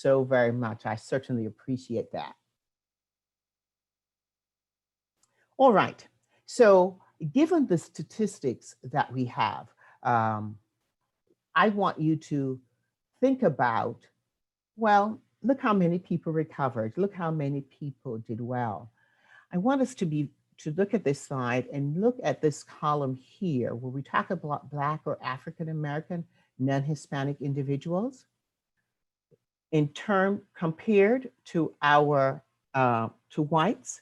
so very much. I certainly appreciate that. All right. So given the statistics that we have, I want you to think about, well, look how many people recovered. Look how many people did well. I want us to look at this slide and look at this column here where we talk about Black or African American non-Hispanic individuals. In term compared to our to whites,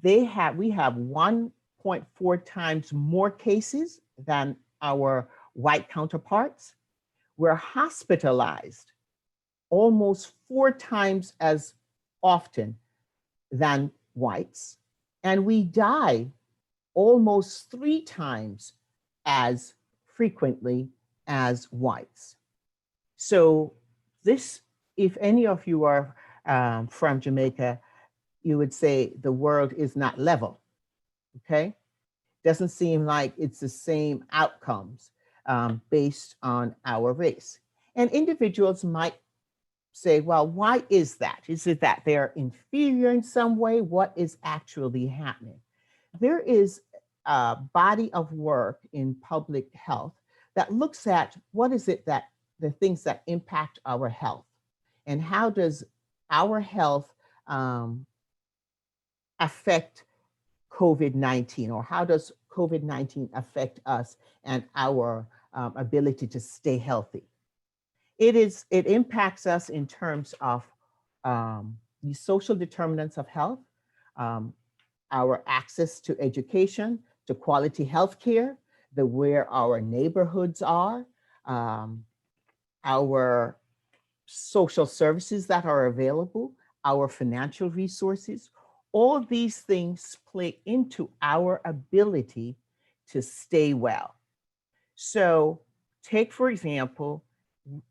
we have 1.4 times more cases than our white counterparts. We're hospitalized almost 4 times as often than whites, and we die almost 3 times as frequently as whites. So this, if any of you are from Jamaica, you would say the world is not level, okay? Doesn't seem like it's the same outcomes based on our race. And individuals might say, well, why is that? Is it that they're inferior in some way? What is actually happening? There is a body of work in public health that looks at what is it that the things that impact our health, and how does our health affect COVID-19, or how does COVID-19 affect us and our ability to stay healthy? It impacts us in terms of the social determinants of health, our access to education, to quality health care, where our neighborhoods are, our social services that are available, our financial resources. All these things play into our ability to stay well. So take, for example,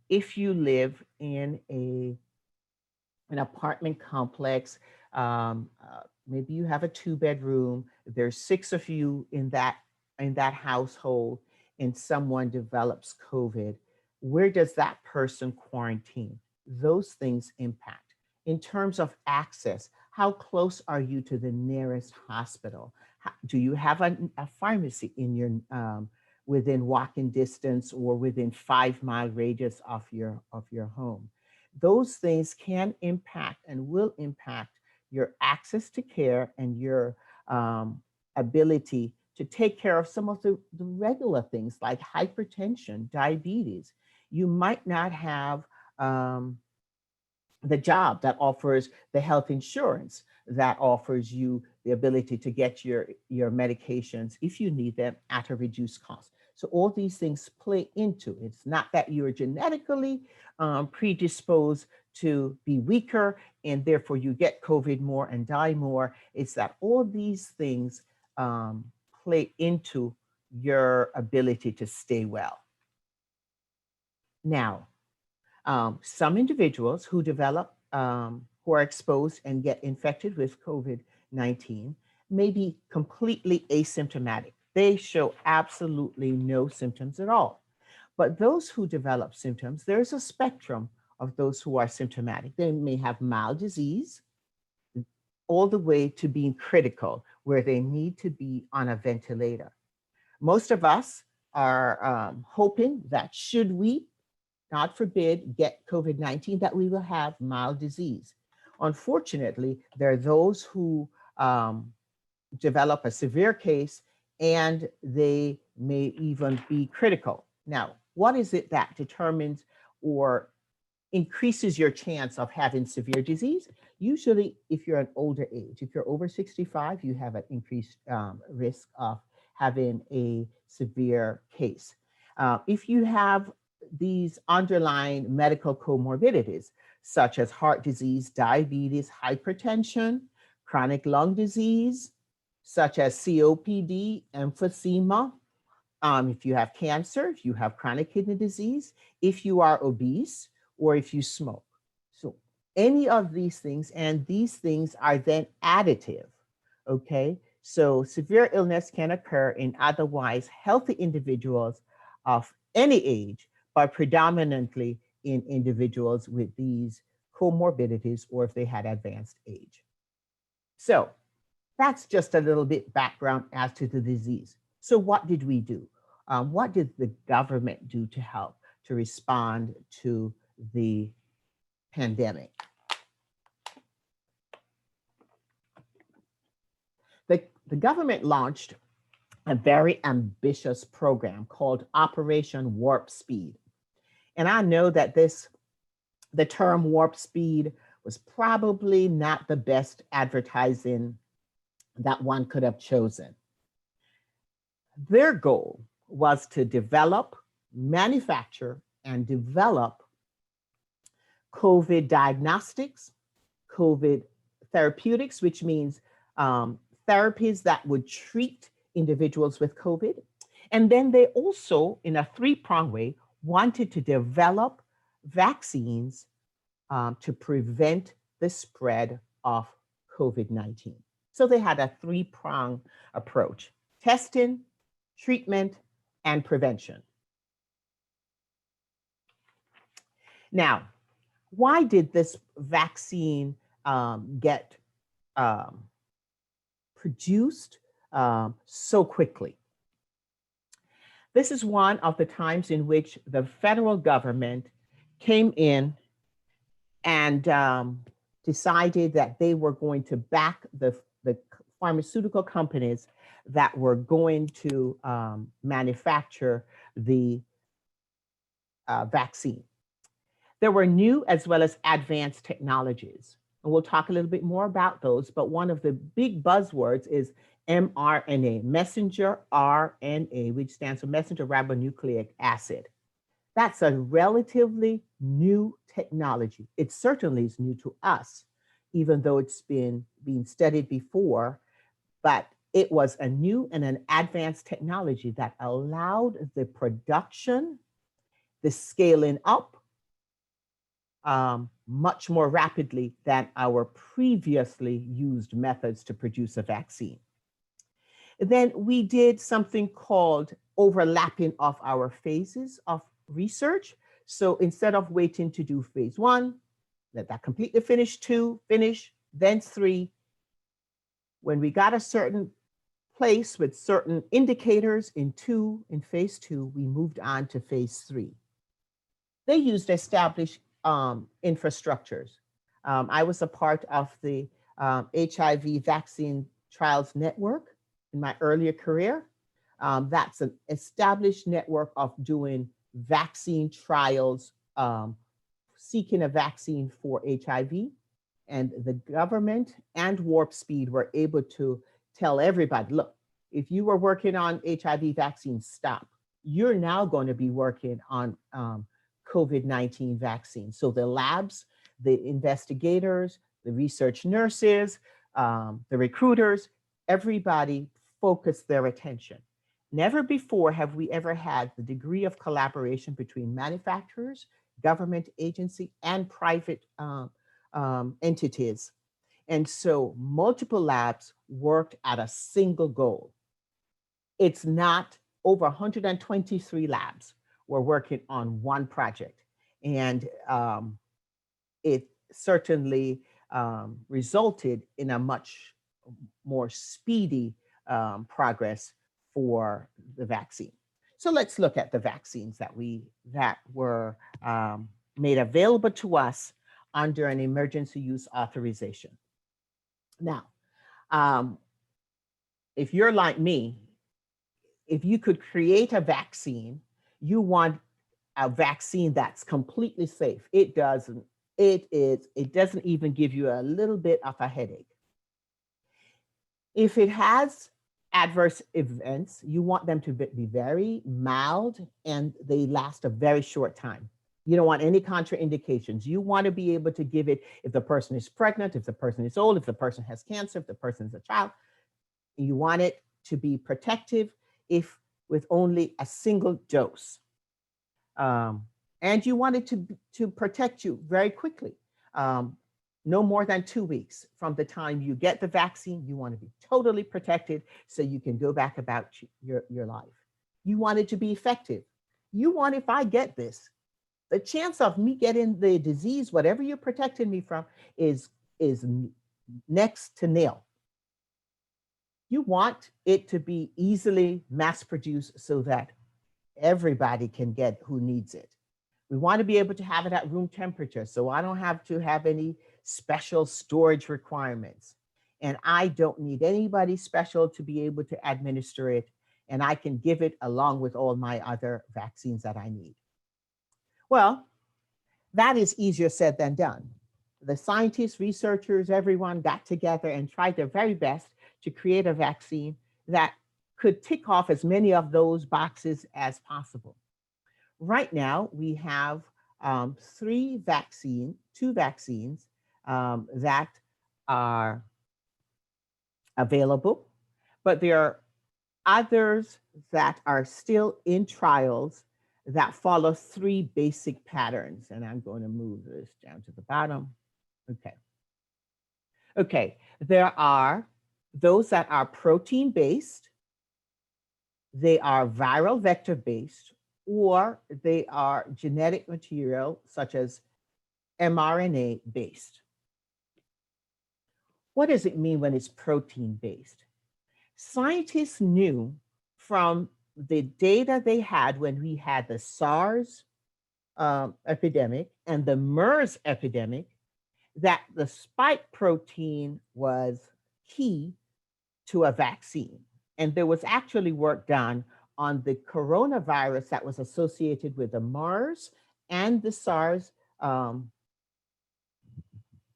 if you live in an apartment complex, maybe you have a 2-bedroom, there's 6 of you in that household, and someone develops COVID, where does that person quarantine? Those things impact. In terms of access, how close are you to the nearest hospital? Do you have a pharmacy in your within walking distance or within 5-mile radius of your home? Those things can impact and will impact your access to care and your ability to take care of some of the regular things like hypertension, diabetes. You might not have the job that offers the health insurance that offers you the ability to get your medications if you need them at a reduced cost. So all these things play into it. It's not that you're genetically predisposed to be weaker and therefore you get COVID more and die more. It's that all these things play into your ability to stay well. Now, some individuals who develop, who are exposed and get infected with COVID-19 may be completely asymptomatic. They show absolutely no symptoms at all. But those who develop symptoms, there's a spectrum of those who are symptomatic. They may have mild disease all the way to being critical, where they need to be on a ventilator. Most of us are hoping that should we, God forbid, get COVID-19, that we will have mild disease. Unfortunately, there are those who develop a severe case and they may even be critical. Now, what is it that determines or increases your chance of having severe disease? Usually, if you're an older age, if you're over 65, you have an increased risk of having a severe case. If you have these underlying medical comorbidities, such as heart disease, diabetes, hypertension, chronic lung disease, such as COPD, emphysema, if you have cancer, if you have chronic kidney disease, if you are obese, or if you smoke. So any of these things, and these things are then additive, okay? So severe illness can occur in otherwise healthy individuals of any age, but predominantly in individuals with these comorbidities, or if they had advanced age. So that's just a little bit background as to the disease. So what did we do? What did the government do to help to respond to the pandemic? The government launched a very ambitious program called Operation Warp Speed. And I know that the term warp speed was probably not the best advertising that one could have chosen. Their goal was to develop, manufacture, and develop COVID diagnostics, COVID therapeutics, which means therapies that would treat individuals with COVID. And then they also, in a three-pronged way, wanted to develop vaccines to prevent the spread of COVID-19. So they had a three-pronged approach: testing, treatment, and prevention. Now, why did this vaccine get produced so quickly? This is one of the times in which the federal government came in and decided that they were going to back the pharmaceutical companies that were going to manufacture the vaccine. There were new as well as advanced technologies. And we'll talk a little bit more about those, but one of the big buzzwords is mRNA, messenger RNA, which stands for messenger ribonucleic acid. That's a relatively new technology. It certainly is new to us, even though it's been being studied before, but it was a new and an advanced technology that allowed the production, the scaling up, much more rapidly than our previously used methods to produce a vaccine. Then we did something called overlapping of our phases of research. So instead of waiting to do phase 1, let that completely finish, 2, finish, then 3. When we got a certain place with certain indicators in phase 2, we moved on to phase 3. They used established infrastructures. I was a part of the HIV vaccine trials network in my earlier career. That's an established network of doing vaccine trials, seeking a vaccine for HIV. And the government and Warp Speed were able to tell everybody, look, if you were working on HIV vaccines, stop. You're now going to be working on COVID-19 vaccines. So the labs, the investigators, the research nurses, the recruiters, everybody focused their attention. Never before have we ever had the degree of collaboration between manufacturers, government agency, and private entities. And so multiple labs worked at a single goal. It's not over 123 labs were working on one project. And it certainly resulted in a much more speedy progress for the vaccine. So let's look at the vaccines that were made available to us under an emergency use authorization. Now, if you're like me, if you could create a vaccine, you want a vaccine that's completely safe. It doesn't even give you a little bit of a headache. If it has adverse events, you want them to be very mild and they last a very short time. You don't want any contraindications. You want to be able to give it if the person is pregnant, if the person is old, if the person has cancer, if the person is a child. You want it to be protective if with only a single dose. And you want it to protect you very quickly. No more than 2 weeks from the time you get the vaccine. You want to be totally protected so you can go back about your life. You want it to be effective. You want, if I get this, the chance of me getting the disease, whatever you're protecting me from, is next to nil. You want it to be easily mass produced so that everybody can get who needs it. We want to be able to have it at room temperature, so I don't have to have any special storage requirements. And I don't need anybody special to be able to administer it, and I can give it along with all my other vaccines that I need. Well, that is easier said than done. The scientists, researchers, everyone got together and tried their very best to create a vaccine that could tick off as many of those boxes as possible. Right now, we have two vaccines that are available, but there are others that are still in trials that follow three basic patterns. And I'm going to move this down to the bottom. Okay, there are those that are protein-based, they are viral vector-based, or they are genetic material such as mRNA-based. What does it mean when it's protein-based? Scientists knew from the data they had when we had the SARS epidemic and the MERS epidemic that the spike protein was key to a vaccine. And there was actually work done on the coronavirus that was associated with the MERS and the SARS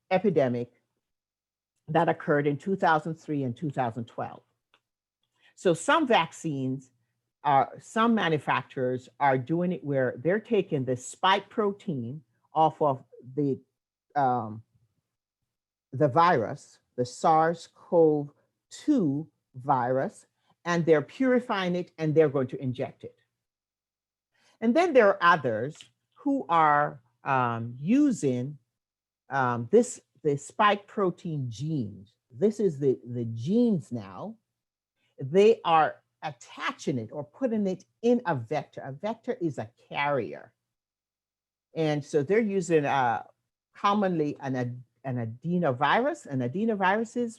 epidemic that occurred in 2003 and 2012. So some manufacturers are doing it where they're taking the spike protein off of the virus, the SARS-CoV-2 virus, and they're purifying it and they're going to inject it. And then there are others who are using the spike protein genes. This is the genes now. They are attaching it or putting it in a vector. A vector is a carrier. And so they're using commonly an adenovirus, and adenoviruses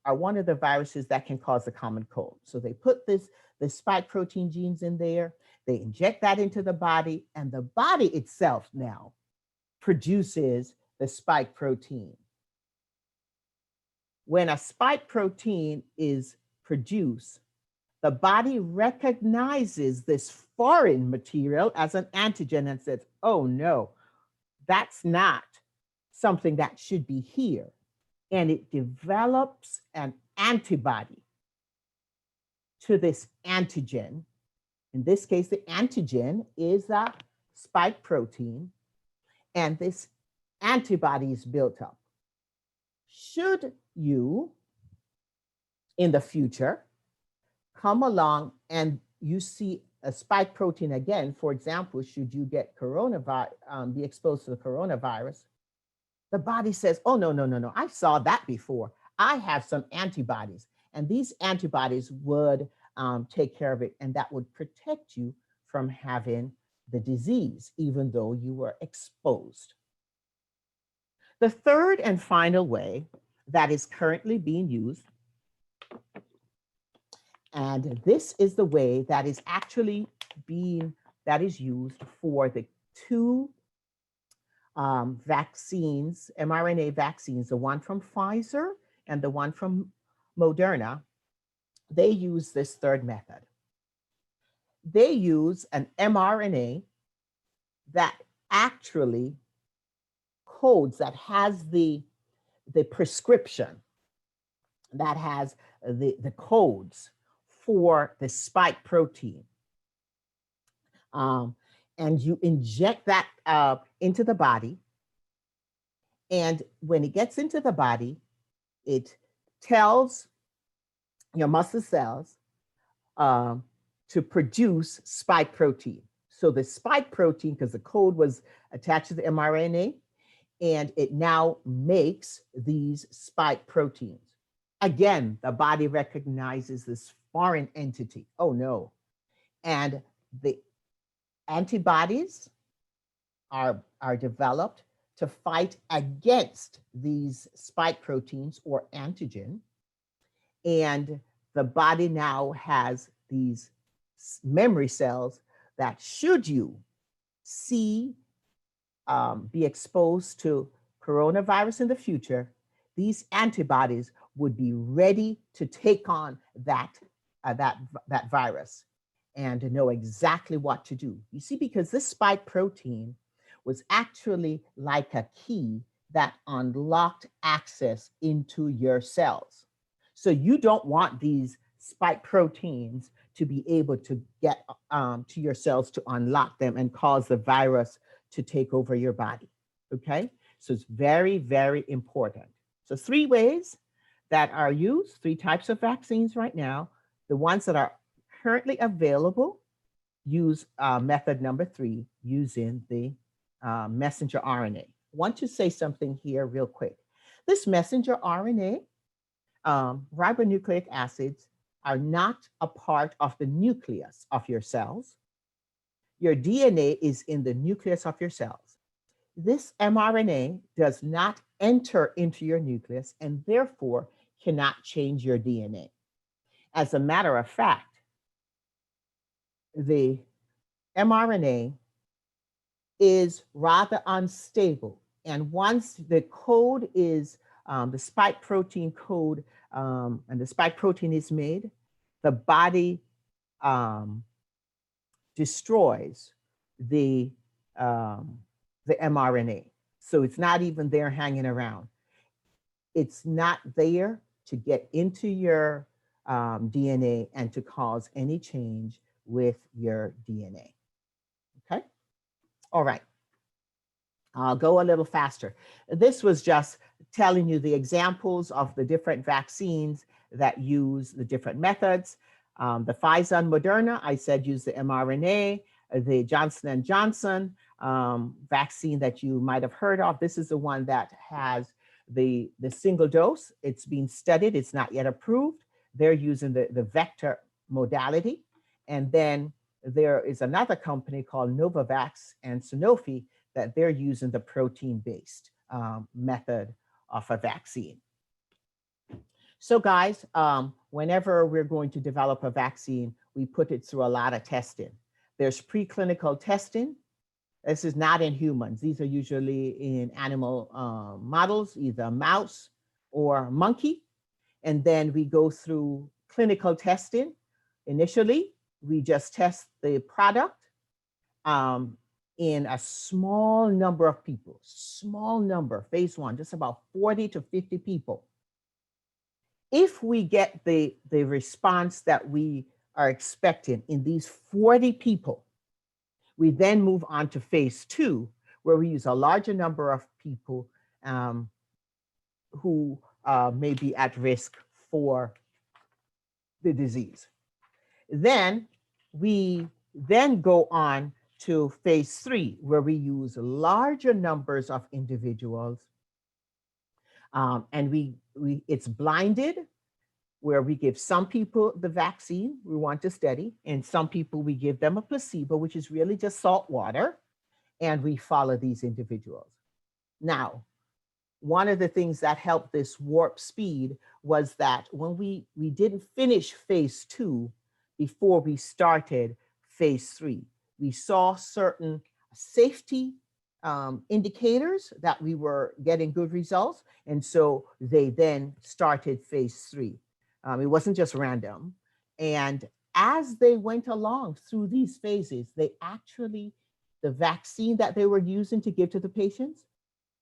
are one of the viruses that can cause the common cold. So they put the spike protein genes in there, they inject that into the body, and the body itself now produces the spike protein. When a spike protein is produced, the body recognizes this foreign material as an antigen and says, oh no, that's not something that should be here. And it develops an antibody to this antigen. In this case, the antigen is a spike protein, and this antibody is built up. Should you, in the future, come along and you see a spike protein again, for example, should you get be exposed to the coronavirus, the body says, oh, no, I saw that before. I have some antibodies, and these antibodies would take care of it, and that would protect you from having the disease, even though you were exposed. The third and final way that is currently being used, and this is the way that is actually used for the two vaccines, mRNA vaccines, the one from Pfizer and the one from Moderna. They use this third method. They use an mRNA that actually codes, that has the prescription, that has the codes for the spike protein. And you inject that into the body. And when it gets into the body, it tells your muscle cells to produce spike protein. So the spike protein, because the code was attached to the mRNA, and it now makes these spike proteins. Again, the body recognizes this foreign entity. Oh no. And the antibodies are developed to fight against these spike proteins or antigen. And the body now has these memory cells that should you see be exposed to coronavirus in the future, these antibodies would be ready to take on that virus and to know exactly what to do. You see, because this spike protein was actually like a key that unlocked access into your cells. So you don't want these spike proteins to be able to get to your cells to unlock them and cause the virus to take over your body, okay? So it's very, very important. So 3 ways that are used, 3 types of vaccines right now. The ones that are currently available use method number 3, using the messenger RNA. I want to say something here real quick. This messenger RNA, ribonucleic acids, are not a part of the nucleus of your cells. Your DNA is in the nucleus of your cells. This mRNA does not enter into your nucleus and therefore cannot change your DNA. As a matter of fact, the mRNA is rather unstable. And once the code is, the spike protein code, and the spike protein is made, the body destroys the mRNA. So it's not even there hanging around. It's not there to get into your DNA and to cause any change with your DNA. Okay? All right. I'll go a little faster. This was just telling you the examples of the different vaccines that use the different methods. The Pfizer and Moderna, I said, use the mRNA. The Johnson & Johnson vaccine that you might have heard of, this is the one that has the single dose. It's being studied. It's not yet approved. They're using the vector modality. And then there is another company called Novavax and Sanofi that they're using the protein-based method of a vaccine. So guys, whenever we're going to develop a vaccine, we put it through a lot of testing. There's preclinical testing. This is not in humans. These are usually in animal models, either mouse or monkey. And then we go through clinical testing. Initially, we just test the product in a small number of people, small number, phase 1, just about 40 to 50 people. If we get the response that we are expecting in these 40 people, we then move on to phase 2, where we use a larger number of people who may be at risk for the disease. Then we then go on to phase 3, where we use larger numbers of individuals, and it's blinded, where we give some people the vaccine we want to study, and some people we give them a placebo, which is really just salt water, and we follow these individuals. Now, one of the things that helped this warp speed was that when we didn't finish phase 2 before we started phase 3, we saw certain safety indicators that we were getting good results, and so they then started phase 3. It wasn't just random. And as they went along through these phases, the vaccine that they were using to give to the patients,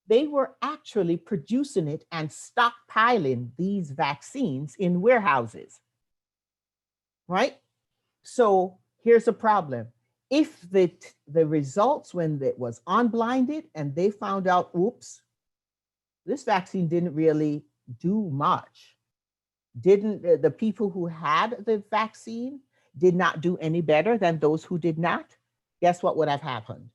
they were actually producing it and stockpiling these vaccines in warehouses, right? So here's a problem. If the results, when it was unblinded and they found out, oops, this vaccine didn't really do much, the people who had the vaccine did not do any better than those who did not, guess what would have happened?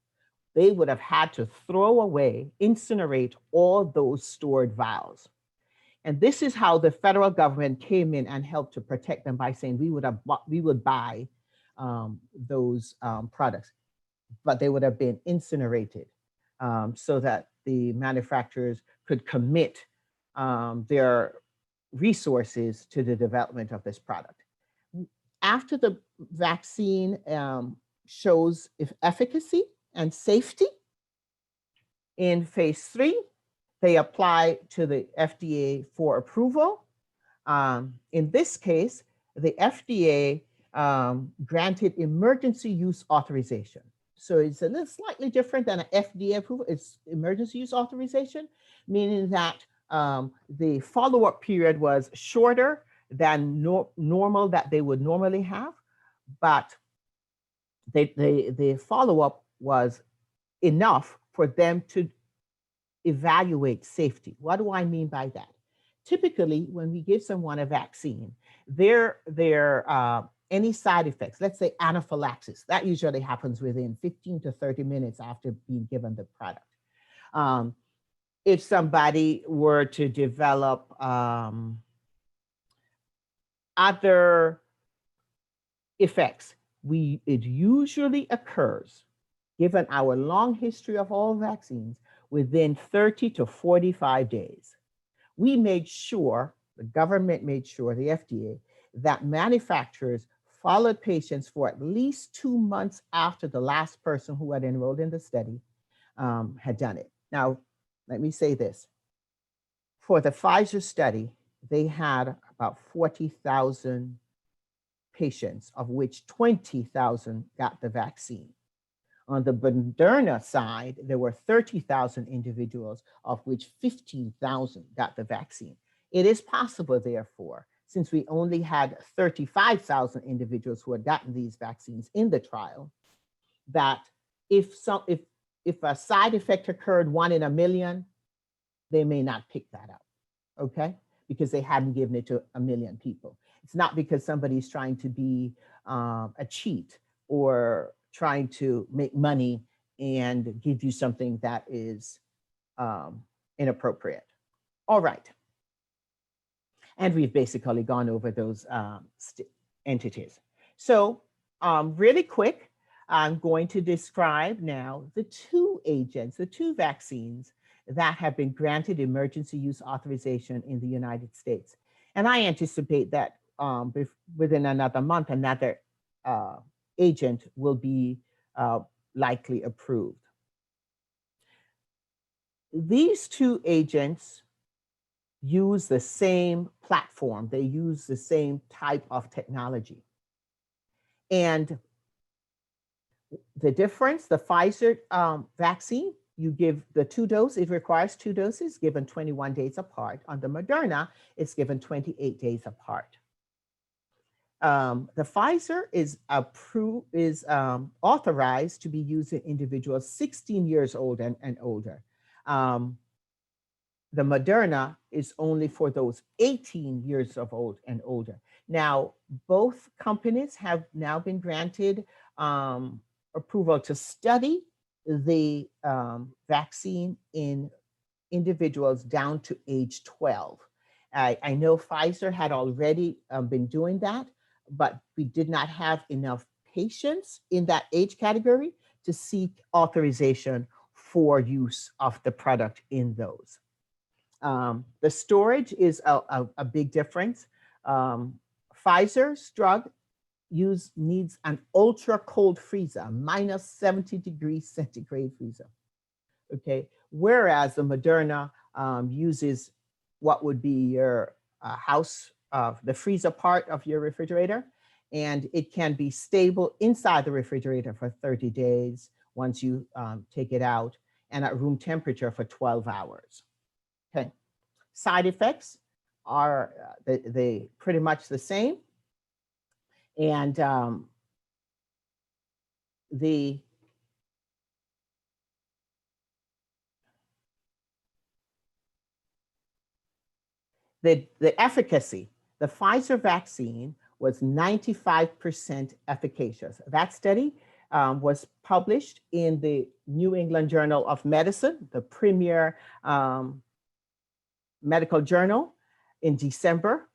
They would have had to throw away, incinerate all those stored vials. And this is how the federal government came in and helped to protect them by saying we would buy those products, but they would have been incinerated. so that the manufacturers could commit their resources to the development of this product. After the vaccine shows efficacy and safety in phase 3, they apply to the FDA for approval. In this case, the FDA granted emergency use authorization. So it's a little slightly different than an FDA approval. It's emergency use authorization, meaning that the follow-up period was shorter than normal that they would normally have, but the follow-up was enough for them to evaluate safety. What do I mean by that? Typically, when we give someone a vaccine, any side effects, let's say anaphylaxis, that usually happens within 15 to 30 minutes after being given the product. If somebody were to develop other effects, it usually occurs, given our long history of all vaccines, within 30 to 45 days. We made sure, the government made sure, the FDA, that manufacturers followed patients for at least 2 months after the last person who had enrolled in the study had done it. Now, let me say this. For the Pfizer study, they had about 40,000 patients, of which 20,000 got the vaccine. On the Moderna side, there were 30,000 individuals, of which 15,000 got the vaccine. It is possible, therefore, since we only had 35,000 individuals who had gotten these vaccines in the trial, that if a side effect occurred 1 in a million, they may not pick that up, okay? Because they hadn't given it to a million people. It's not because somebody's trying to be a cheat or trying to make money and give you something that is inappropriate. All right. And we've basically gone over those entities. So really quick, I'm going to describe now the 2 agents, the 2 vaccines that have been granted emergency use authorization in the United States. And I anticipate that within another month, another agent will be likely approved. These 2 agents use the same platform. They use the same type of technology. And the difference, the Pfizer vaccine, you give the 2 doses, it requires 2 doses given 21 days apart. On the Moderna, it's given 28 days apart. The Pfizer is authorized to be used in individuals 16 years old and older. The Moderna is only for those 18 years of old and older. Now, both companies have now been granted approval to study the vaccine in individuals down to age 12. I know Pfizer had already been doing that, but we did not have enough patients in that age category to seek authorization for use of the product in those. The storage is a big difference. Pfizer's drug needs an ultra cold freezer, minus 70 degrees centigrade freezer, okay? Whereas the Moderna uses what would be your the freezer part of your refrigerator, and it can be stable inside the refrigerator for 30 days once you take it out, and at room temperature for 12 hours. Okay, side effects are they pretty much the same, and the efficacy, the Pfizer vaccine was 95% efficacious. That study was published in the New England Journal of Medicine, the premier medical journal, in December.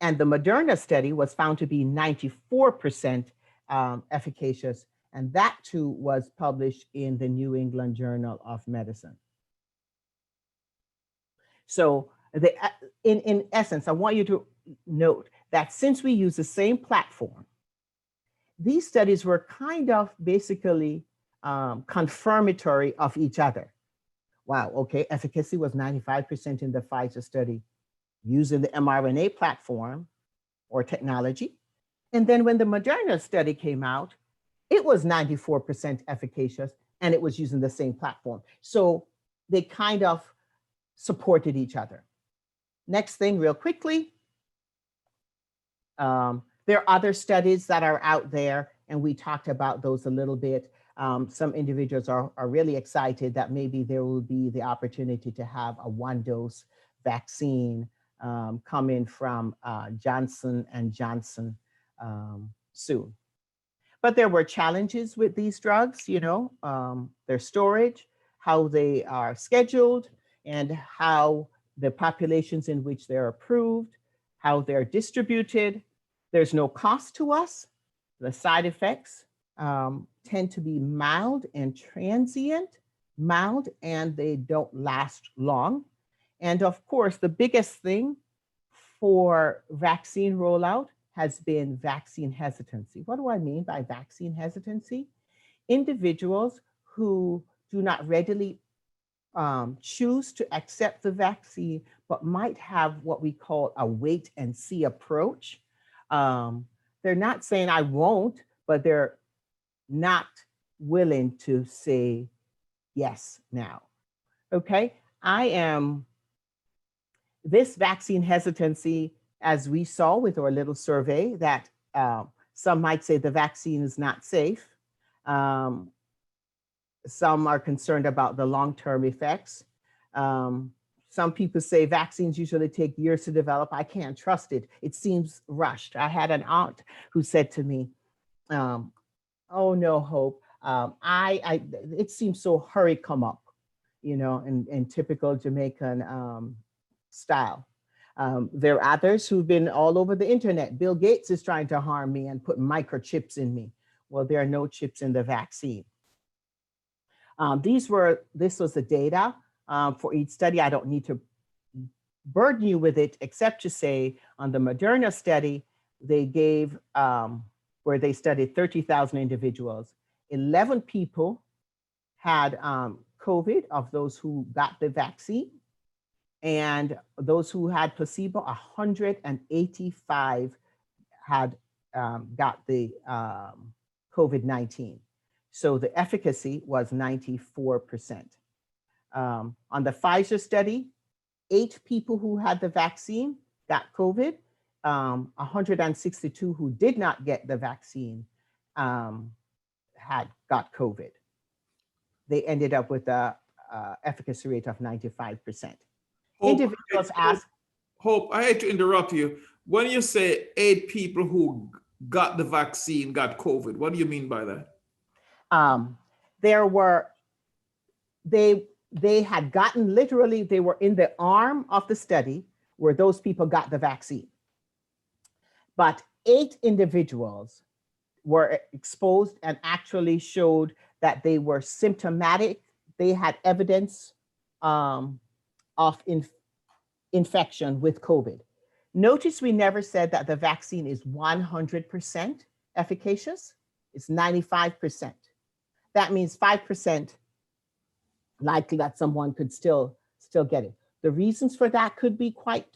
And the Moderna study was found to be 94% efficacious And that too was published in the New England Journal of Medicine. So in essence, I want you to note that since we use the same platform, these studies were kind of basically confirmatory of each other. Wow, okay, efficacy was 95% in the Pfizer study using the mRNA platform or technology. And then when the Moderna study came out, it was 94% efficacious and it was using the same platform. So they kind of supported each other. Next thing, real quickly, there are other studies that are out there, and we talked about those a little bit. Some individuals are really excited that maybe there will be the opportunity to have a one-dose vaccine coming from Johnson & Johnson soon. But there were challenges with these drugs, you know, their storage, how they are scheduled, and how the populations in which they're approved, how they're distributed. There's no cost to us. The side effects tend to be mild and transient, mild, and they don't last long. And of course, the biggest thing for vaccine rollout has been vaccine hesitancy. What do I mean by vaccine hesitancy? Individuals who do not readily choose to accept the vaccine, but might have what we call a wait and see approach. They're not saying I won't, but they're not willing to say yes now. Okay, this vaccine hesitancy, as we saw with our little survey, that some might say the vaccine is not safe. Some are concerned about the long-term effects. Some people say vaccines usually take years to develop. I can't trust it. It seems rushed. I had an aunt who said to me, oh no, Hope, it seems so hurry come up, you know, in typical Jamaican style. There are others who've been all over the internet. Bill Gates is trying to harm me and put microchips in me. Well, there are no chips in the vaccine. This was the data for each study. I don't need to burden you with it, except to say on the Moderna study, they gave, where they studied 30,000 individuals, 11 people had COVID of those who got the vaccine. And those who had placebo, 185 had got the COVID-19. So the efficacy was 94%. On the Pfizer study, 8 people who had the vaccine got COVID, 162 who did not get the vaccine had got COVID. They ended up with a efficacy rate of 95%. Individuals ask. Hope, I hate to interrupt you. When you say 8 people who got the vaccine got COVID, what do you mean by that? They had gotten, literally, they were in the arm of the study where those people got the vaccine. But 8 individuals were exposed and actually showed that they were symptomatic. They had evidence of infection with COVID. Notice we never said that the vaccine is 100% efficacious. It's 95%. That means 5% likely that someone could still get it. The reasons for that could be quite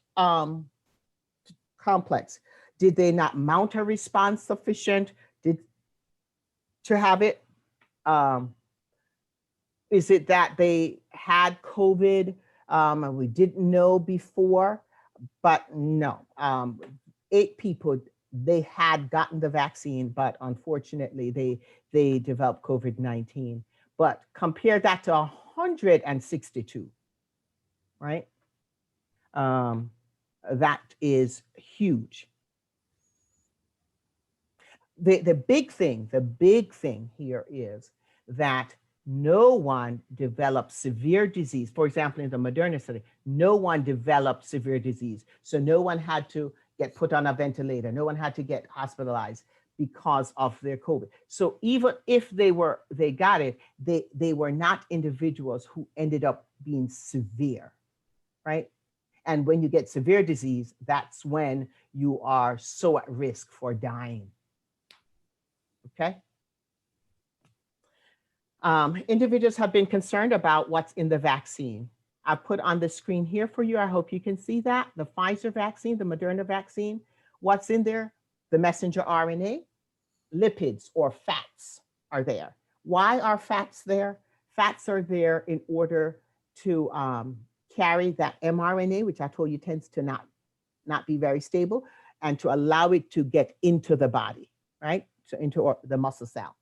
complex. Did they not mount a response sufficient to have it? Is it that they had COVID and we didn't know before? But no, 8 people, they had gotten the vaccine, but unfortunately they developed COVID-19. But compare that to 162, right? That is huge. The big thing here is that no one developed severe disease. For example, in the Moderna study, no one developed severe disease. So no one had to get put on a ventilator. No one had to get hospitalized. because of their COVID. So even if they got it, they were not individuals who ended up being severe, right? And when you get severe disease, that's when you are so at risk for dying. Okay. Individuals have been concerned about what's in the vaccine. I put on the screen here for you. I hope you can see that. The Pfizer vaccine, the Moderna vaccine, what's in there? The messenger RNA, lipids or fats are there. Why are fats there? Fats are there in order to carry that mRNA, which I told you tends to not be very stable, and to allow it to get into the body, right? So into the muscle cell.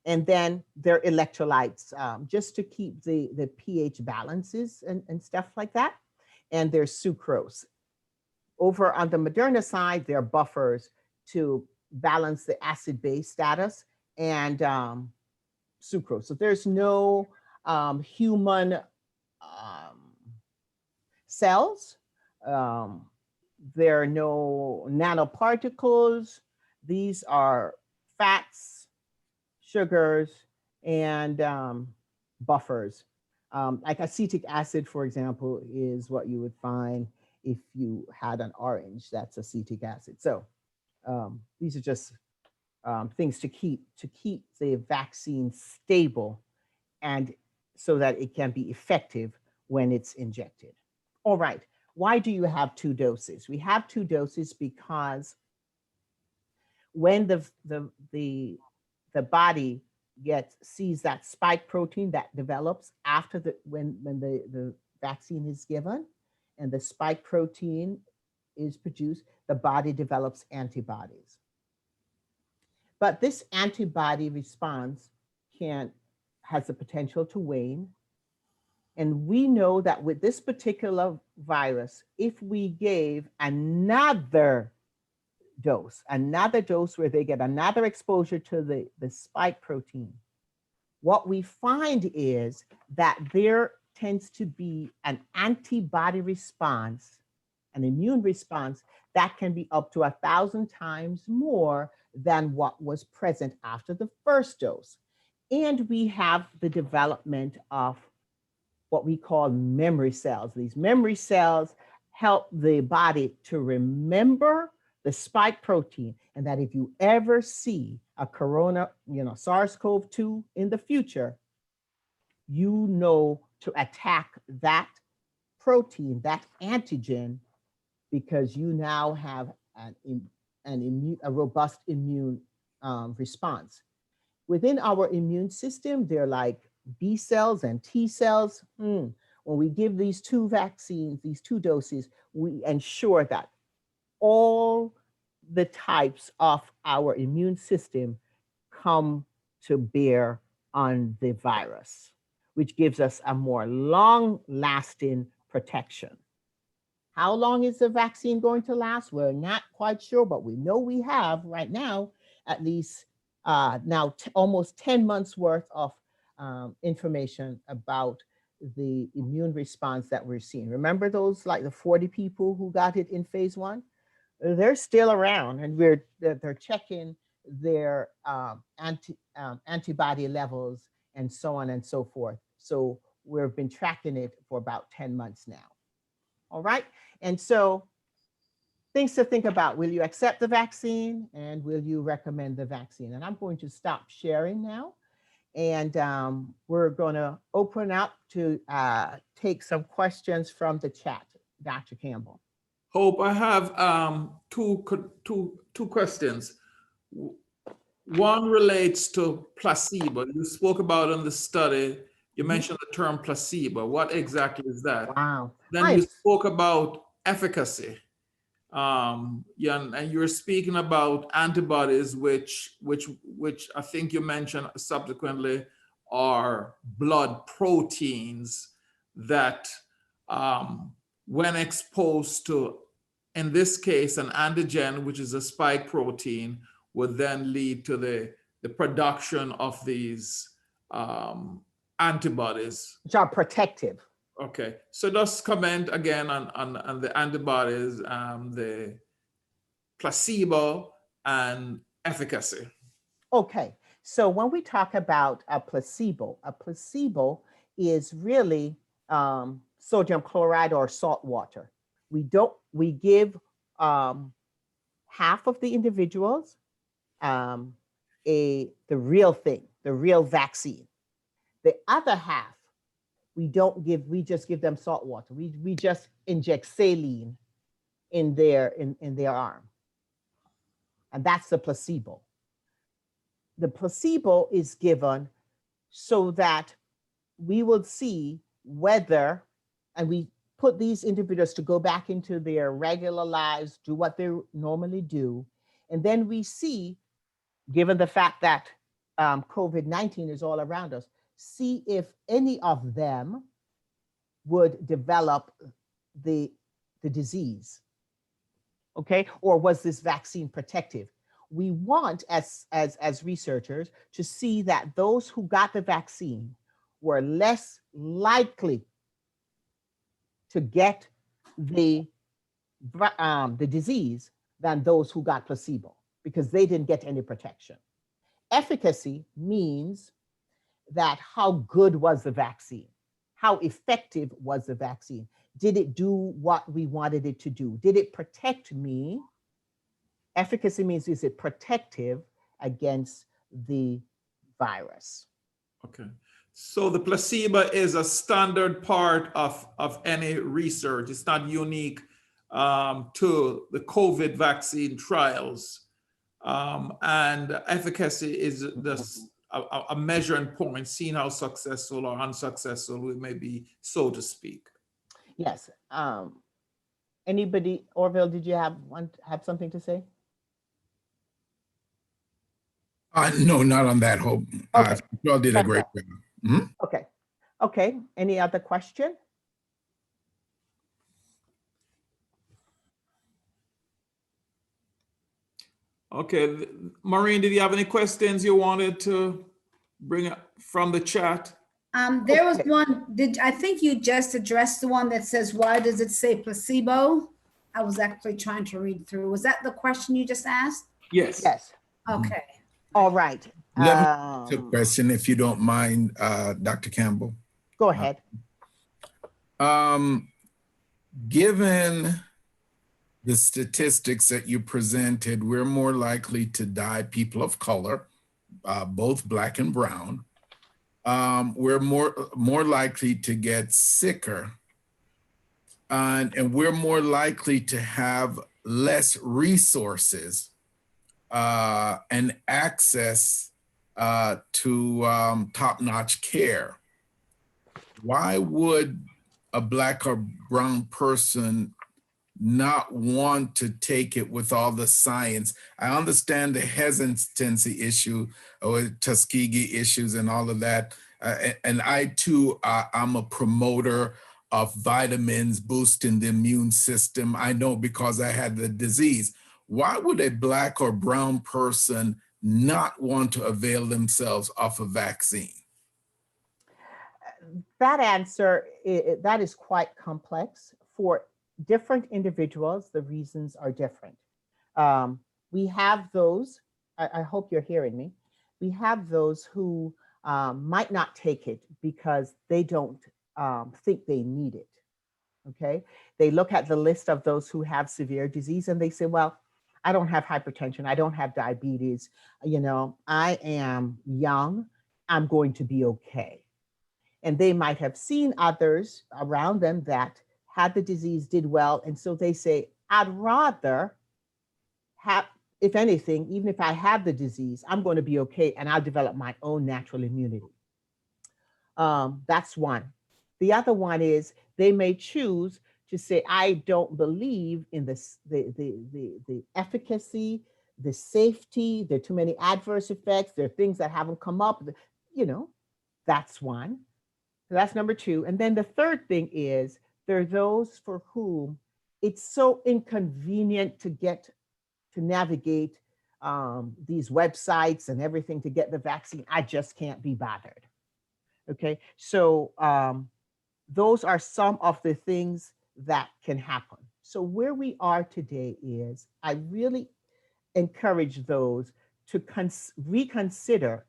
And then their electrolytes, just to keep the pH balances and stuff like that. And there's sucrose. Over on the Moderna side, there are buffers to balance the acid-base status and sucrose. So there's no human cells. There are no nanoparticles. These are fats, sugars, and buffers. Like acetic acid, for example, is what you would find if you had an orange. That's acetic acid. So these are just things to keep the vaccine stable and so that it can be effective when it's injected. All right, why do you have 2 doses? We have 2 doses because when the body sees that spike protein that develops after when the vaccine is given, and the spike protein is produced, the body develops antibodies. But this antibody response has the potential to wane. And we know that with this particular virus, if we gave another dose where they get another exposure to the spike protein, what we find is that there tends to be an antibody response, an immune response that can be up to 1,000 times more than what was present after the first dose. And we have the development of what we call memory cells. These memory cells help the body to remember the spike protein, and that if you ever see a corona, SARS-CoV-2 in the future, you know to attack that protein, that antigen, because you now have a robust immune response. Within our immune system, they're like B cells and T cells. When we give these 2 vaccines, these 2 doses, we ensure that all the types of our immune system come to bear on the virus, which gives us a more long-lasting protection. How long is the vaccine going to last? We're not quite sure, but we know we have right now at least almost 10 months worth of information about the immune response that we're seeing. Remember those, like the 40 people who got it in phase 1? They're still around, and they're checking their antibody levels and so on and so forth. So we've been tracking it for about 10 months now. All right, and so things to think about: will you accept the vaccine, and will you recommend the vaccine? And I'm going to stop sharing now, and we're going to open up to take some questions from the chat. Dr. Campbell. Hope, I have two questions. One relates to placebo. You spoke about in the study, you mentioned the term placebo. What exactly is that? Wow. Then you spoke about efficacy. And you were speaking about antibodies, which I think you mentioned subsequently are blood proteins that when exposed to, in this case, an antigen, which is a spike protein, would then lead to the production of these antibodies. Which are protective. Okay, so just comment again on the antibodies, the placebo, and efficacy. Okay, so when we talk about a placebo is really sodium chloride or salt water. We give half of the individuals the real thing, the real vaccine. The other half, we don't give, we just give them salt water. We just inject saline in their arm. And that's the placebo. The placebo is given so that we will see whether, and we put these individuals to go back into their regular lives, do what they normally do. And then we see, given the fact that COVID-19 is all around us, see if any of them would develop the disease, okay? Or was this vaccine protective? We want, as researchers, to see that those who got the vaccine were less likely to get the disease than those who got placebo, because they didn't get any protection. Efficacy means that how good was the vaccine? How effective was the vaccine? Did it do what we wanted it to do? Did it protect me? Efficacy means, is it protective against the virus? Okay. So the placebo is a standard part of any research. It's not unique to the COVID vaccine trials. And efficacy is a measuring point, seeing how successful or unsuccessful we may be, so to speak. Yes. Anybody, Orville, did you have something to say? No, not on that, Hope. Okay. You all did a great job. Mm-hmm. Okay. Okay. Any other question? Okay. Maureen, did you have any questions you wanted to bring up from the chat? There was one, I think you just addressed the one that says, why does it say placebo? I was actually trying to read through. Was that the question you just asked? Yes. Yes. Okay. All right. Let me ask a question, if you don't mind, Dr. Campbell. Go ahead. Given the statistics that you presented, we're more likely to die, people of color, both Black and brown. We're more likely to get sicker, and we're more likely to have less resources and access to top-notch care. Why would a Black or brown person not want to take it with all the science? I understand the hesitancy issue or Tuskegee issues and all of that. And I too, I'm a promoter of vitamins boosting the immune system. I know because I had the disease. Why would a Black or brown person not want to avail themselves of a vaccine? That answer, that is quite complex. For different individuals, the reasons are different. We have those, I hope you're hearing me, we have those who might not take it because they don't think they need it, okay? They look at the list of those who have severe disease and they say, well, I don't have hypertension, I don't have diabetes, you know, I am young, I'm going to be okay. And they might have seen others around them that had the disease, did well. And so they say, I'd rather have, if anything, even if I have the disease, I'm going to be okay and I'll develop my own natural immunity. That's one. The other one is they may choose to say, I don't believe in the efficacy, the safety, there are too many adverse effects, there are things that haven't come up, you know, that's one. So that's number two. And then the third thing is there are those for whom it's so inconvenient to navigate these websites and everything to get the vaccine. I just can't be bothered. Okay, so those are some of the things that can happen. So where we are today is I really encourage those to reconsider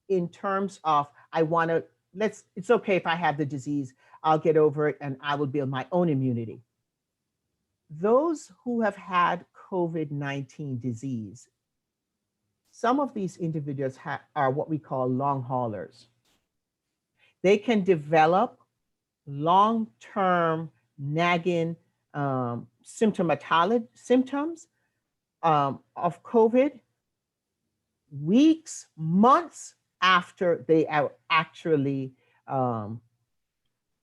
in terms of, it's okay if I have the disease, I'll get over it and I will build my own immunity. Those who have had COVID-19 disease, some of these individuals are what we call long haulers. They can develop long-term nagging symptoms of COVID weeks, months after they are actually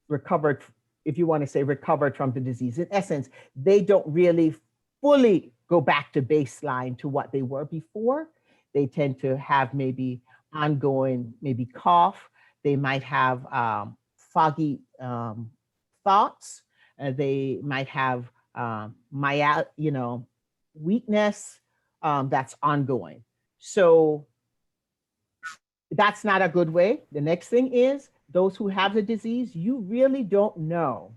recovered, if you want to say recovered from the disease. In essence, they don't really fully go back to baseline to what they were before. They tend to have maybe ongoing, maybe cough. They might have foggy thoughts. They might have weakness that's ongoing. So that's not a good way. The next thing is, those who have the disease, you really don't know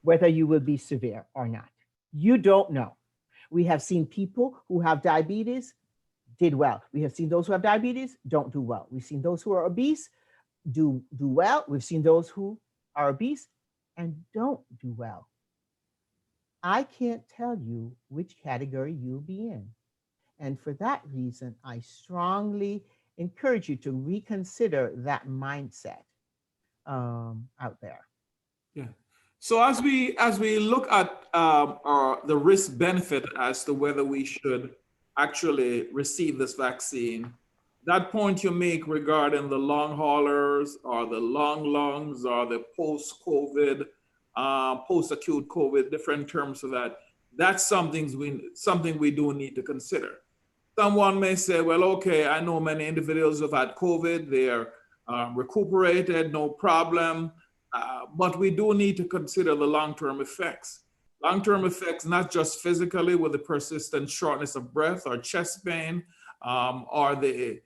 whether you will be severe or not. You don't know. We have seen people who have diabetes did well. We have seen those who have diabetes don't do well. We've seen those who are obese do well. We've seen those who are obese and don't do well. I can't tell you which category you'll be in. And for that reason, I strongly encourage you to reconsider that mindset out there. Yeah. So as we look at the risk benefit as to whether we should actually receive this vaccine, that point you make regarding the long haulers or the long lungs or the post-COVID, post-acute COVID, different terms for that, that's something we do need to consider. Someone may say, well, okay, I know many individuals who have had COVID, they're recuperated, no problem, but we do need to consider the long-term effects. Long-term effects, not just physically with the persistent shortness of breath or chest pain, or the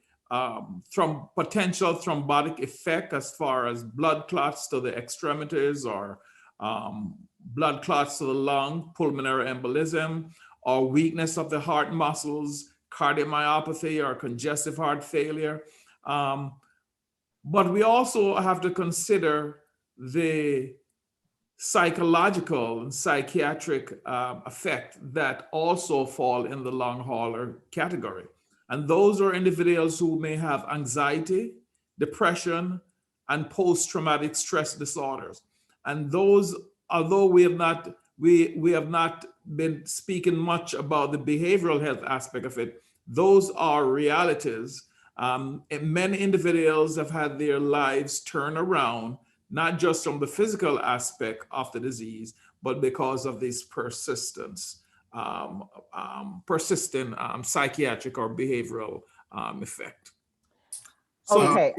potential thrombotic effect as far as blood clots to the extremities or blood clots to the lung, pulmonary embolism, or weakness of the heart muscles, cardiomyopathy or congestive heart failure. But we also have to consider the psychological and psychiatric effect that also fall in the long hauler category. And those are individuals who may have anxiety, depression, and post-traumatic stress disorders. And those, although we have not been speaking much about the behavioral health aspect of it, those are realities. And many individuals have had their lives turn around, not just from the physical aspect of the disease, but because of this persistent psychiatric or behavioral effect. So, okay.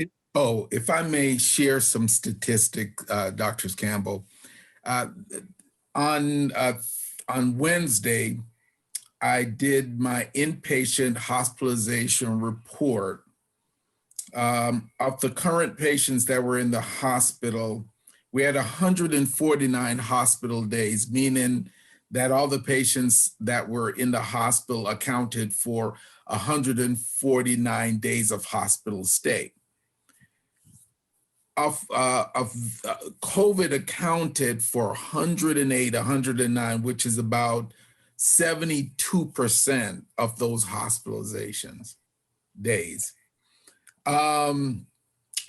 If I may share some statistics, Dr. Campbell. On Wednesday, I did my inpatient hospitalization report. Of the current patients that were in the hospital, we had 149 hospital days, meaning that all the patients that were in the hospital accounted for 149 days of hospital stay. COVID accounted for 108, 109, which is about 72% of those hospitalizations days.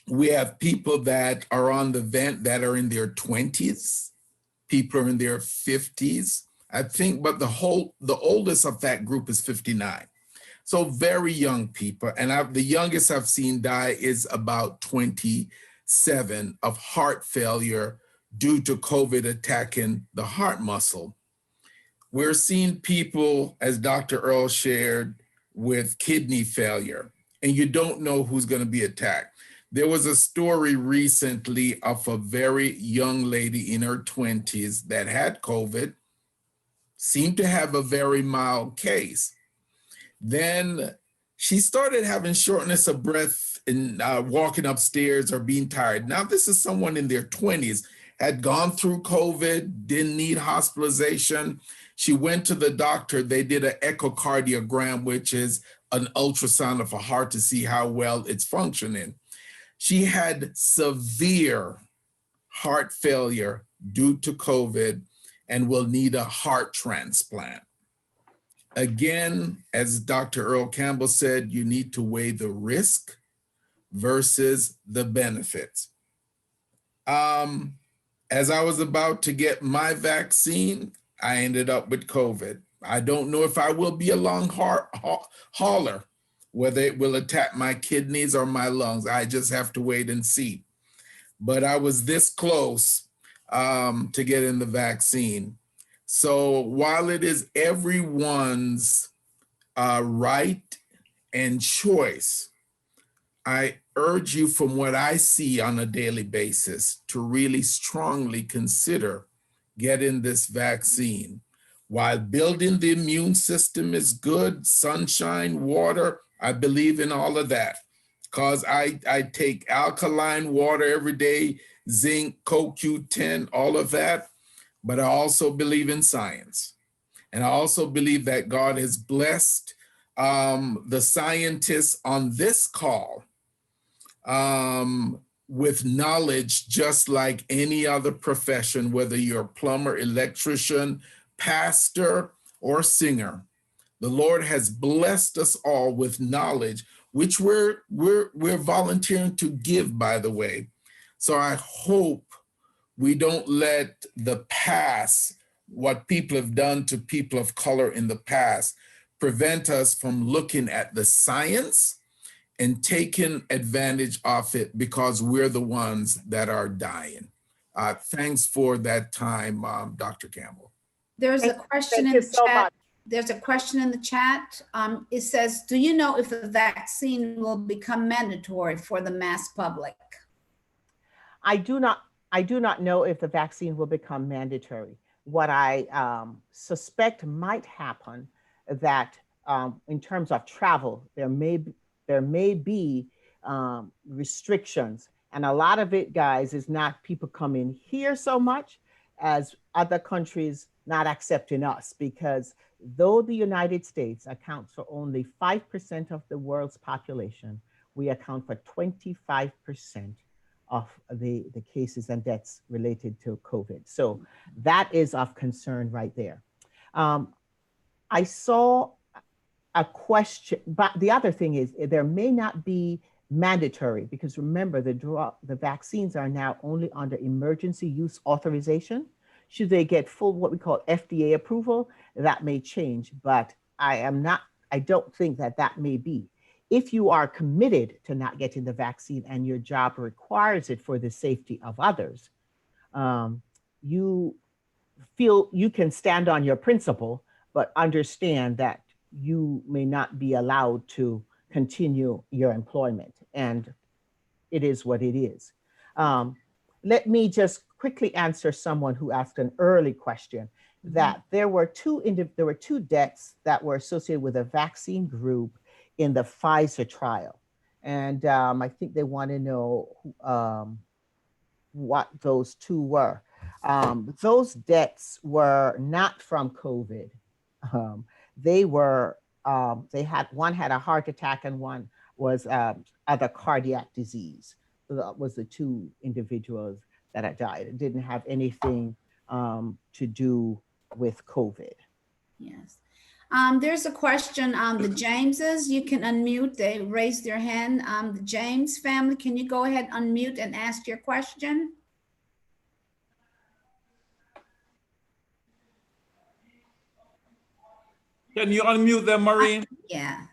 We have people that are on the vent that are in their 20s, people are in their 50s, I think, but the oldest of that group is 59. So very young people. And the youngest I've seen die is about 27 of heart failure due to COVID attacking the heart muscle. We're seeing people, as Dr. Earl shared, with kidney failure, and you don't know who's going to be attacked. There was a story recently of a very young lady in her 20s that had COVID, seemed to have a very mild case. Then she started having shortness of breath and walking upstairs or being tired. Now, this is someone in their 20s, had gone through COVID, didn't need hospitalization. She went to the doctor. They did an echocardiogram, which is an ultrasound of her heart to see how well it's functioning. She had severe heart failure due to COVID and will need a heart transplant. Again, as Dr. Earl Campbell said, you need to weigh the risk versus the benefits. As I was about to get my vaccine, I ended up with COVID. I don't know if I will be a long hauler, whether it will attack my kidneys or my lungs. I just have to wait and see. But I was this close to getting the vaccine. So while it is everyone's right and choice, I urge you, from what I see on a daily basis, to really strongly consider getting this vaccine. While building the immune system is good, sunshine, water, I believe in all of that, because I take alkaline water every day, zinc, CoQ10, all of that. But I also believe in science. And I also believe that God has blessed the scientists on this call with knowledge, just like any other profession, whether you're a plumber, electrician, pastor, or singer. The Lord has blessed us all with knowledge, which we're volunteering to give, by the way. So I hope we don't let the past, what people have done to people of color in the past, prevent us from looking at the science and taking advantage of it, because we're the ones that are dying. Thanks for that time, Dr. Campbell. There's a question in the chat. There's a question in the chat. It says, do you know if the vaccine will become mandatory for the mass public? I do not know if the vaccine will become mandatory. What I suspect might happen that in terms of travel, there may be restrictions. And a lot of it, guys, is not people coming here so much as other countries not accepting us, because though the United States accounts for only 5% of the world's population, we account for 25% of the cases and deaths related to COVID. So that is of concern right there. I saw a question, but the other thing is there may not be mandatory, because remember the vaccines are now only under emergency use authorization. Should they get full, what we call FDA approval, that may change, but I don't think that may be. If you are committed to not getting the vaccine and your job requires it for the safety of others, you feel you can stand on your principle, but understand that you may not be allowed to continue your employment, and it is what it is. Let me just quickly answer someone who asked an early question, that there were two deaths that were associated with a vaccine group in the Pfizer trial. And I think they want to know what those two were. Those deaths were not from COVID. One had a heart attack and one was other cardiac disease. So that was the two individuals that had died. It didn't have anything to do with COVID. Yes. There's a question on the Jameses. You can unmute. They raised their hand. The James family, can you go ahead, unmute and ask your question? Can you unmute them, Maureen? Yeah.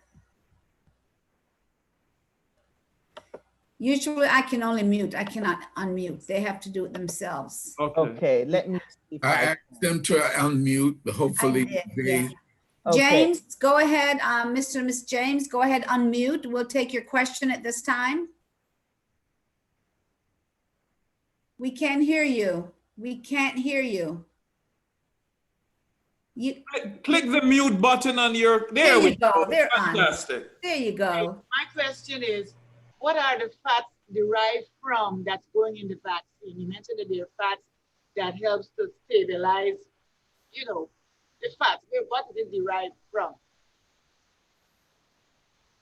Usually I can only mute. I cannot unmute. They have to do it themselves. Okay, let me see if I asked them to unmute, hopefully they... Okay. James, go ahead, Mr. and Miss James, go ahead, unmute. We'll take your question at this time. We can't hear you. We can't hear you. Click the mute button on your, there we go. They're fantastic. On. There you go. My question is, what are the fats derived from that's going in the vaccine? You mentioned that there are fats that helps to stabilize, the fats. What is it derived from?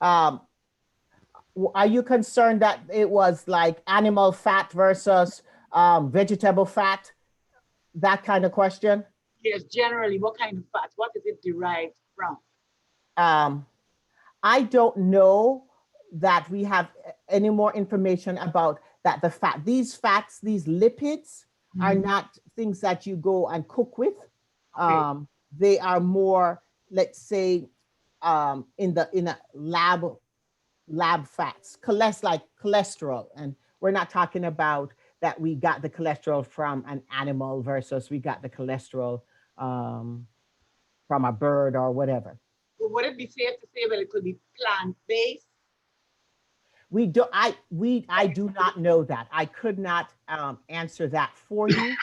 Um, are you concerned that it was like animal fat versus vegetable fat? That kind of question? Yes, generally, what kind of fats? What is it derived from? I don't know that we have any more information about that. The fat, these fats, these lipids are not things that you go and cook with. Okay. They are more, let's say, in a lab fats, like cholesterol. And we're not talking about that we got the cholesterol from an animal versus we got the cholesterol from a bird or whatever. Would it be safe to say, well, it could be plant-based? I do not know that. I could not answer that for you.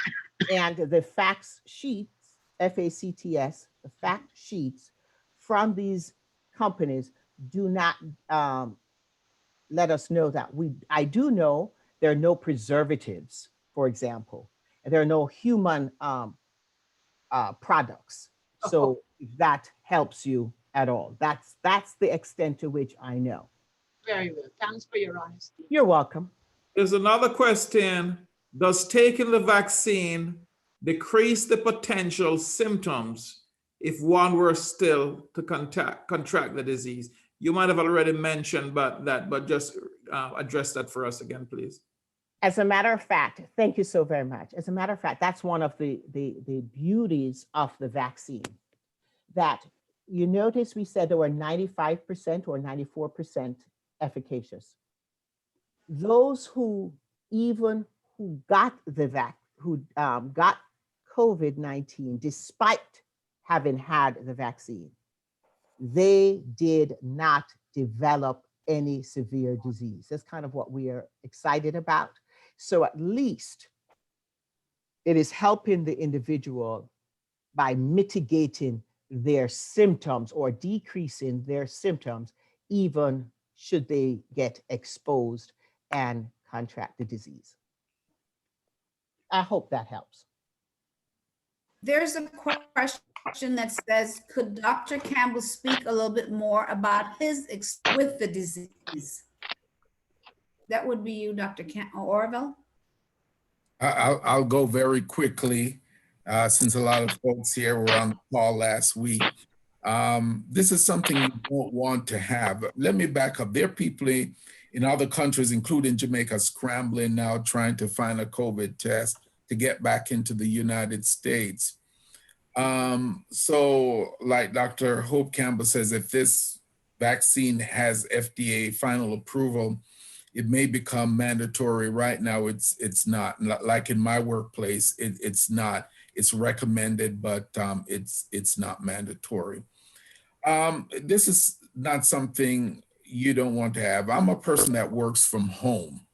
And the facts sheets, FACTS, the fact sheets from these companies do not let us know that. I do know there are no preservatives, for example, and there are no human products. So if that helps you at all, that's the extent to which I know. Very well. Thanks for your honesty. You're welcome. There's another question. Does taking the vaccine decrease the potential symptoms if one were still to contract the disease? You might have already mentioned but just address that for us again, please. As a matter of fact, thank you so very much. As a matter of fact, that's one of the beauties of the vaccine. That you notice we said there were 95% or 94% efficacious. Those who got got COVID-19 despite having had the vaccine, they did not develop any severe disease. That's kind of what we are excited about. So at least it is helping the individual by mitigating their symptoms or decreasing their symptoms, even should they get exposed and contract the disease. I hope that helps. There's a question that says, could Dr. Campbell speak a little bit more about his with the disease? That would be you, Dr. Orville. I'll go very quickly since a lot of folks here were on the call last week. This is something you don't want to have. Let me back up. There are people in other countries, including Jamaica, scrambling now, trying to find a COVID test to get back into the United States. So like Dr. Hope Campbell says, if this vaccine has FDA final approval, it may become mandatory. Right now, it's not. Like in my workplace, it's not. It's recommended, but it's not mandatory. This is not something you don't want to have. I'm a person that works from home.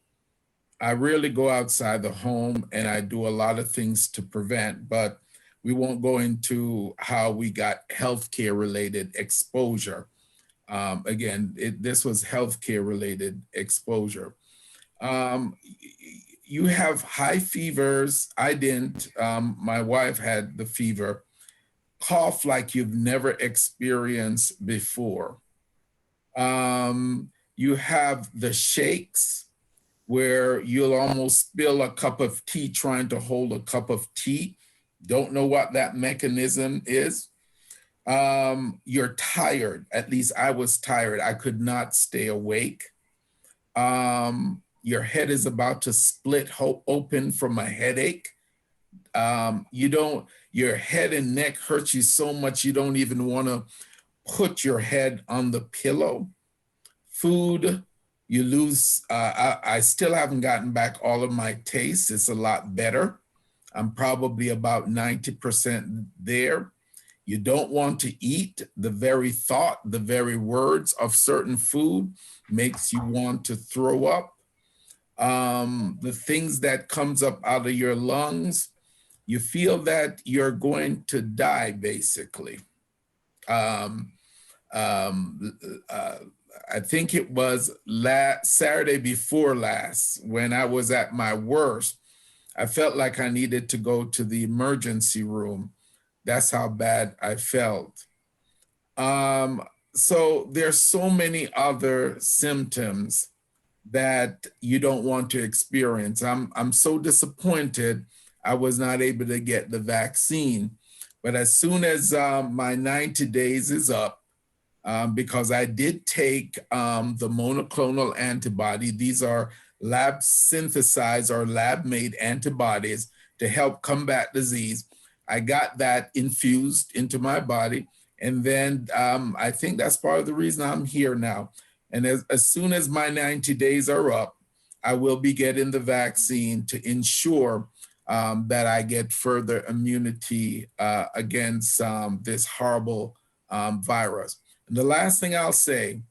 I rarely go outside the home, and I do a lot of things to prevent, but we won't go into how we got healthcare related exposure. Again, this was healthcare related exposure. You have high fevers. I didn't. My wife had the fever. Cough like you've never experienced before. You have the shakes where you'll almost spill a cup of tea trying to hold a cup of tea. Don't know what that mechanism is. You're tired. At least I was tired. I could not stay awake. Your head is about to split open from a headache. Your head and neck hurts you so much you don't even want to put your head on the pillow. Food, you lose. I still haven't gotten back all of my taste. It's a lot better. I'm probably about 90% there. You don't want to eat. The very thought, the very words of certain food makes you want to throw up. The things that comes up out of your lungs, you feel that you're going to die, basically. I think it was Saturday before last when I was at my worst. I felt like I needed to go to the emergency room. That's how bad I felt. So there's so many other symptoms that you don't want to experience. I'm so disappointed I was not able to get the vaccine. But as soon as my 90 days is up, because I did take the monoclonal antibody. These are lab synthesized or lab made antibodies to help combat disease. I got that infused into my body. And then I think that's part of the reason I'm here now. And as soon as my 90 days are up, I will be getting the vaccine to ensure that I get further immunity against this horrible virus. And the last thing I'll say,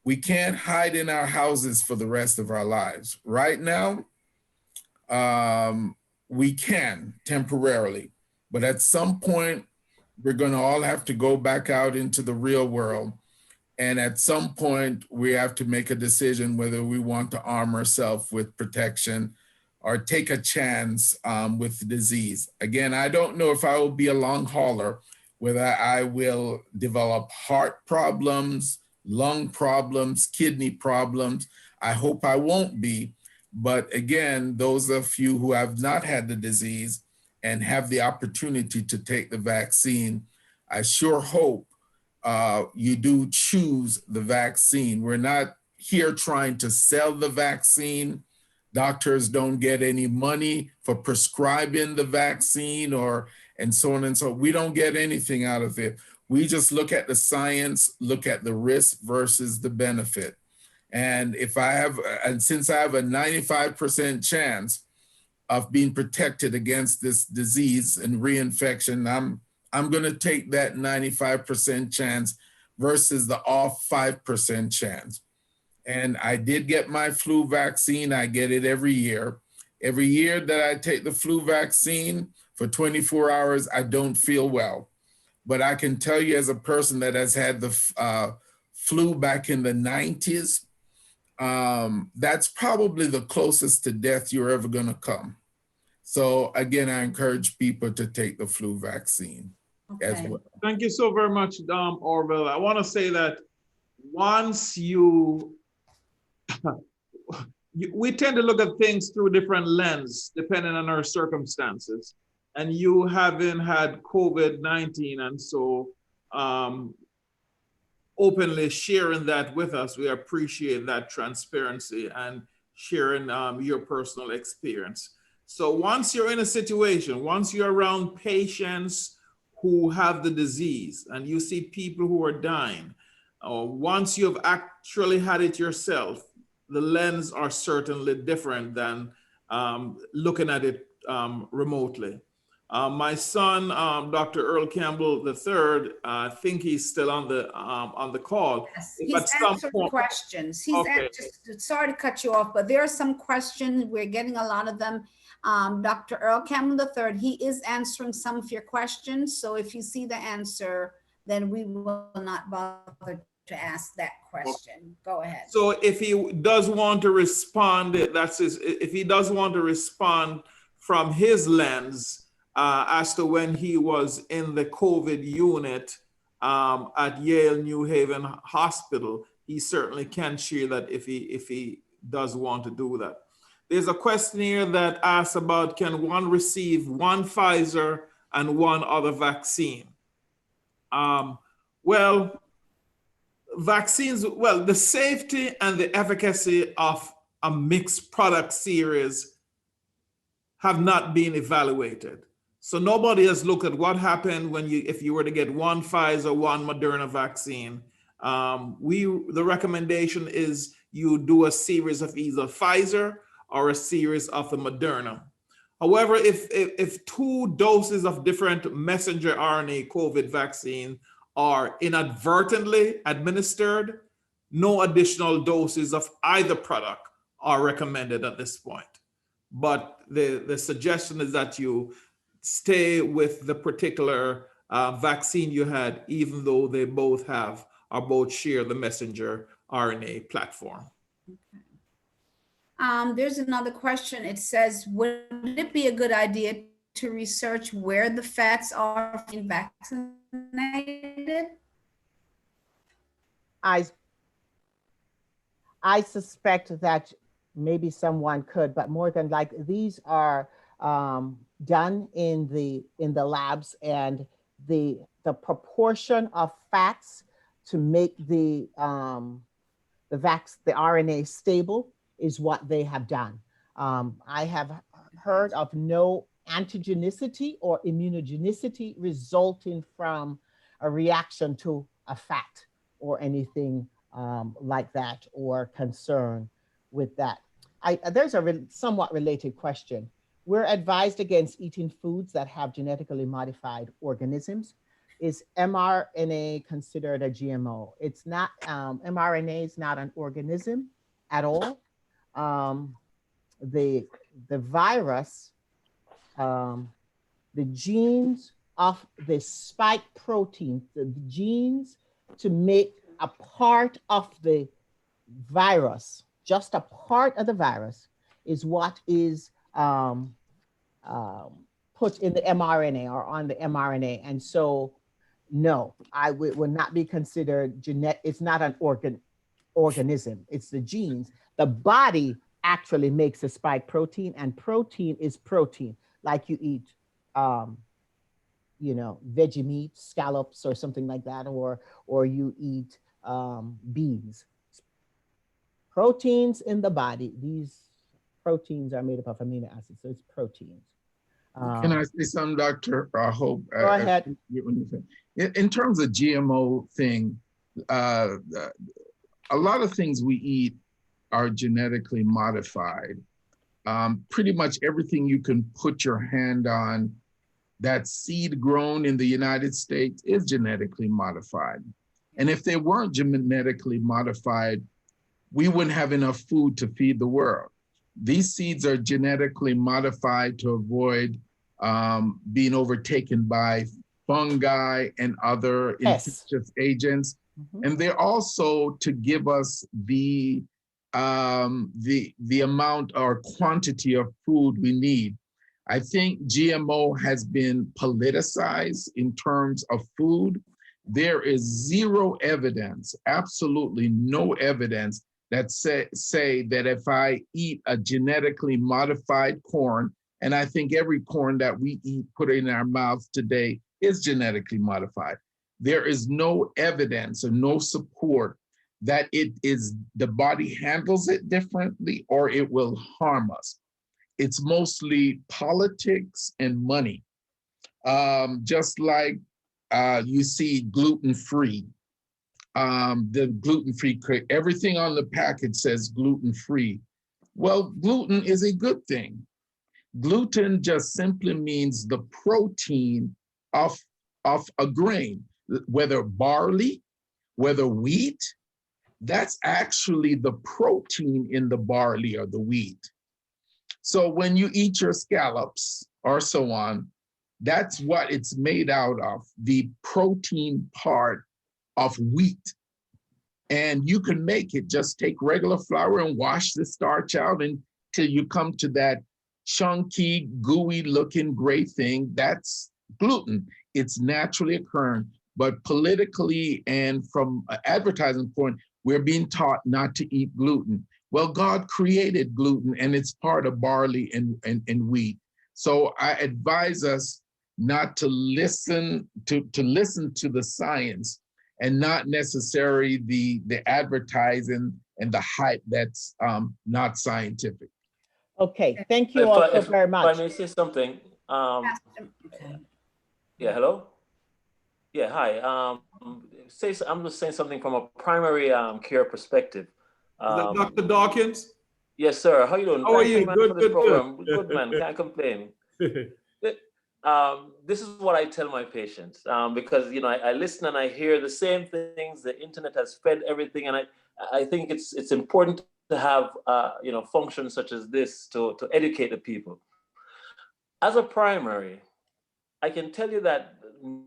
we can't hide in our houses for the rest of our lives. Right now, we can temporarily, but at some point, we're going to all have to go back out into the real world. And at some point, we have to make a decision whether we want to arm ourselves with protection or take a chance with the disease. Again, I don't know if I will be a long hauler, whether I will develop heart problems, lung problems, kidney problems. I hope I won't be. But again, those of you who have not had the disease and have the opportunity to take the vaccine, I sure hope you do choose the vaccine. We're not here trying to sell the vaccine. Doctors don't get any money for prescribing the vaccine and so on and so on. We don't get anything out of it. We just look at the science, look at the risk versus the benefit. And since I have a 95% chance of being protected against this disease and reinfection, I'm going to take that 95% chance versus the off 5% chance. And I did get my flu vaccine. I get it every year. Every year that I take the flu vaccine for 24 hours, I don't feel well. But I can tell you, as a person that has had the flu back in the 90s, that's probably the closest to death you're ever going to come. So again, I encourage people to take the flu vaccine as well. Thank you so very much, Orville. I want to say that once we tend to look at things through different lens, depending on our circumstances. And you having had COVID-19 and so openly sharing that with us, we appreciate that transparency and sharing your personal experience. So once you're in a situation, once you're around patients who have the disease and you see people who are dying, once you've actually had it yourself, the lens are certainly different than looking at it remotely. My son, Dr. Earl Campbell III, I think he's still on the call. Yes, he's answered questions. Sorry to cut you off, but there are some questions. We're getting a lot of them. Dr. Earl Campbell III, he is answering some of your questions. So if you see the answer, then we will not bother to ask that question. Go ahead. So if he does want to respond, if he does want to respond from his lens as to when he was in the COVID unit at Yale New Haven Hospital, he certainly can share that if he does want to do that. There's a question here that asks about, can one receive one Pfizer and one other vaccine? Vaccines, the safety and the efficacy of a mixed product series have not been evaluated. So nobody has looked at what happened if you were to get one Pfizer, one Moderna vaccine. The recommendation is you do a series of either Pfizer or a series of the Moderna. However, if two doses of different messenger RNA COVID vaccine are inadvertently administered, no additional doses of either product are recommended at this point. But the suggestion is that you stay with the particular vaccine you had, even though they both share the messenger RNA platform. Okay. There's another question. It says, would it be a good idea to research where the fats are being vaccinated? I suspect that maybe someone could, but more than likely, these are done in the labs, and the proportion of fats to make the RNA stable is what they have done. I have heard of no antigenicity or immunogenicity resulting from a reaction to a fat or anything like that, or concern with that. There's a somewhat related question. We're advised against eating foods that have genetically modified organisms. Is mRNA considered a GMO? It's not. mRNA is not an organism at all. The virus, the genes of the spike protein, the genes to make a part of the virus, just a part of the virus, is what is put in the mRNA or on the mRNA. And so, no, I would not be considered genetic. It's not an organism. It's the genes. The body actually makes a spike protein, and protein is protein. Like you eat, veggie meat, scallops, or something like that, or you eat beans. Proteins in the body. These proteins are made up of amino acids, so it's proteins. Can I say something, Dr. Hope? Go ahead. In terms of GMO thing, a lot of things we eat are genetically modified. Pretty much everything you can put your hand on that's seed grown in the United States is genetically modified. And if they weren't genetically modified, we wouldn't have enough food to feed the world. These seeds are genetically modified to avoid being overtaken by fungi and other infectious agents. Mm-hmm. And they're also to give us the amount or quantity of food we need. I think GMO has been politicized in terms of food. There is zero evidence, absolutely no evidence, that say that if I eat a genetically modified corn, and I think every corn that we eat, put in our mouths today, is genetically modified. There is no evidence or no support that it is the body handles it differently or it will harm us. It's mostly politics and money. Just like you see gluten-free. The gluten-free, everything on the package says gluten-free. Well, gluten is a good thing. Gluten just simply means the protein of a grain, whether barley, whether wheat, that's actually the protein in the barley or the wheat. So when you eat your scallops or so on, that's what it's made out of, the protein part of wheat. And you can make it, just take regular flour and wash the starch out until you come to that chunky, gooey looking gray thing. That's gluten. It's naturally occurring, but politically and from an advertising point, we're being taught not to eat gluten. Well, God created gluten and it's part of barley and wheat. So I advise us not to listen to the science and not necessarily the advertising and the hype that's not scientific. Okay, thank you all very much. If I may say something. Yeah, hello? Yeah, hi. I'm just saying something from a primary care perspective. Is that Dr. Dawkins? Yes, sir. How you doing? How are you? Good. Good, man. Can't complain. This is what I tell my patients because I listen and I hear the same things. The internet has fed everything, and I think it's important to have functions such as this to educate the people. As a primary, I can tell you that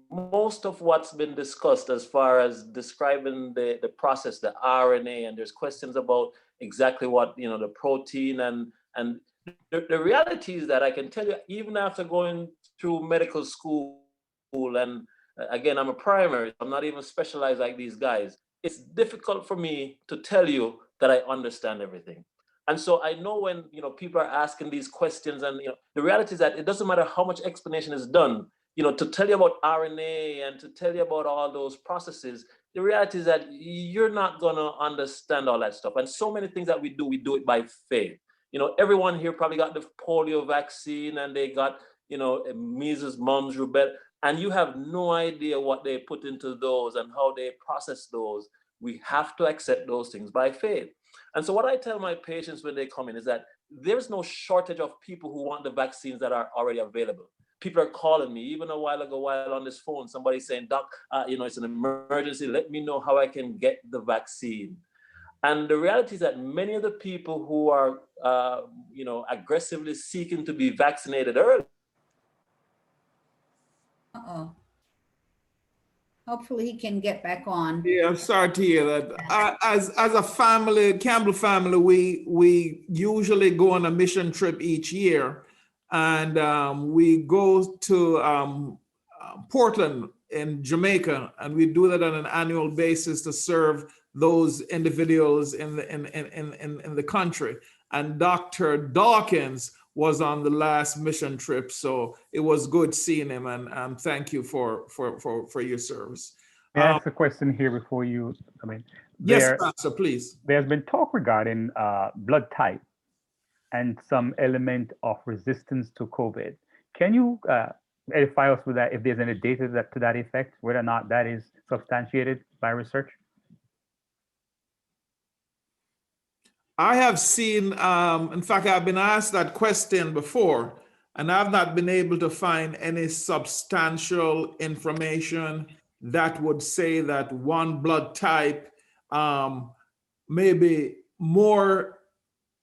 most of what's been discussed as far as describing the process, the RNA, and there's questions about exactly what the protein and the reality is that I can tell you, even after going through medical school, and again, I'm a primary, I'm not even specialized like these guys. it's difficult for me to tell you that I understand everything. And so I know when people are asking these questions, and the reality is that it doesn't matter how much explanation is done, to tell you about RNA and to tell you about all those processes. The reality is that you're not gonna understand all that stuff. And so many things that we do it by faith. Everyone here probably got the polio vaccine, and they got measles, mumps, rubella, and you have no idea what they put into those and how they process those. We have to accept those things by faith. And so what I tell my patients when they come in is that there's no shortage of people who want the vaccines that are already available. People are calling me, even a while ago while on this phone, somebody saying, Doc, it's an emergency, let me know how I can get the vaccine. And the reality is that many of the people who are, aggressively seeking to be vaccinated early. Hopefully he can get back on. Yeah, I'm sorry to hear that. As a family, Campbell family, we usually go on a mission trip each year, and we go to Portland in Jamaica, and we do that on an annual basis to serve those individuals in the country. And Dr. Dawkins was on the last mission trip, so it was good seeing him, and thank you for your service. May I ask a question here before you come in? Yes, Pastor, please. There's been talk regarding blood type and some element of resistance to COVID. Can you edify us with that, if there's any data to that effect, whether or not that is substantiated by research? I have seen, in fact, I've been asked that question before, and I've not been able to find any substantial information that would say that one blood type may be more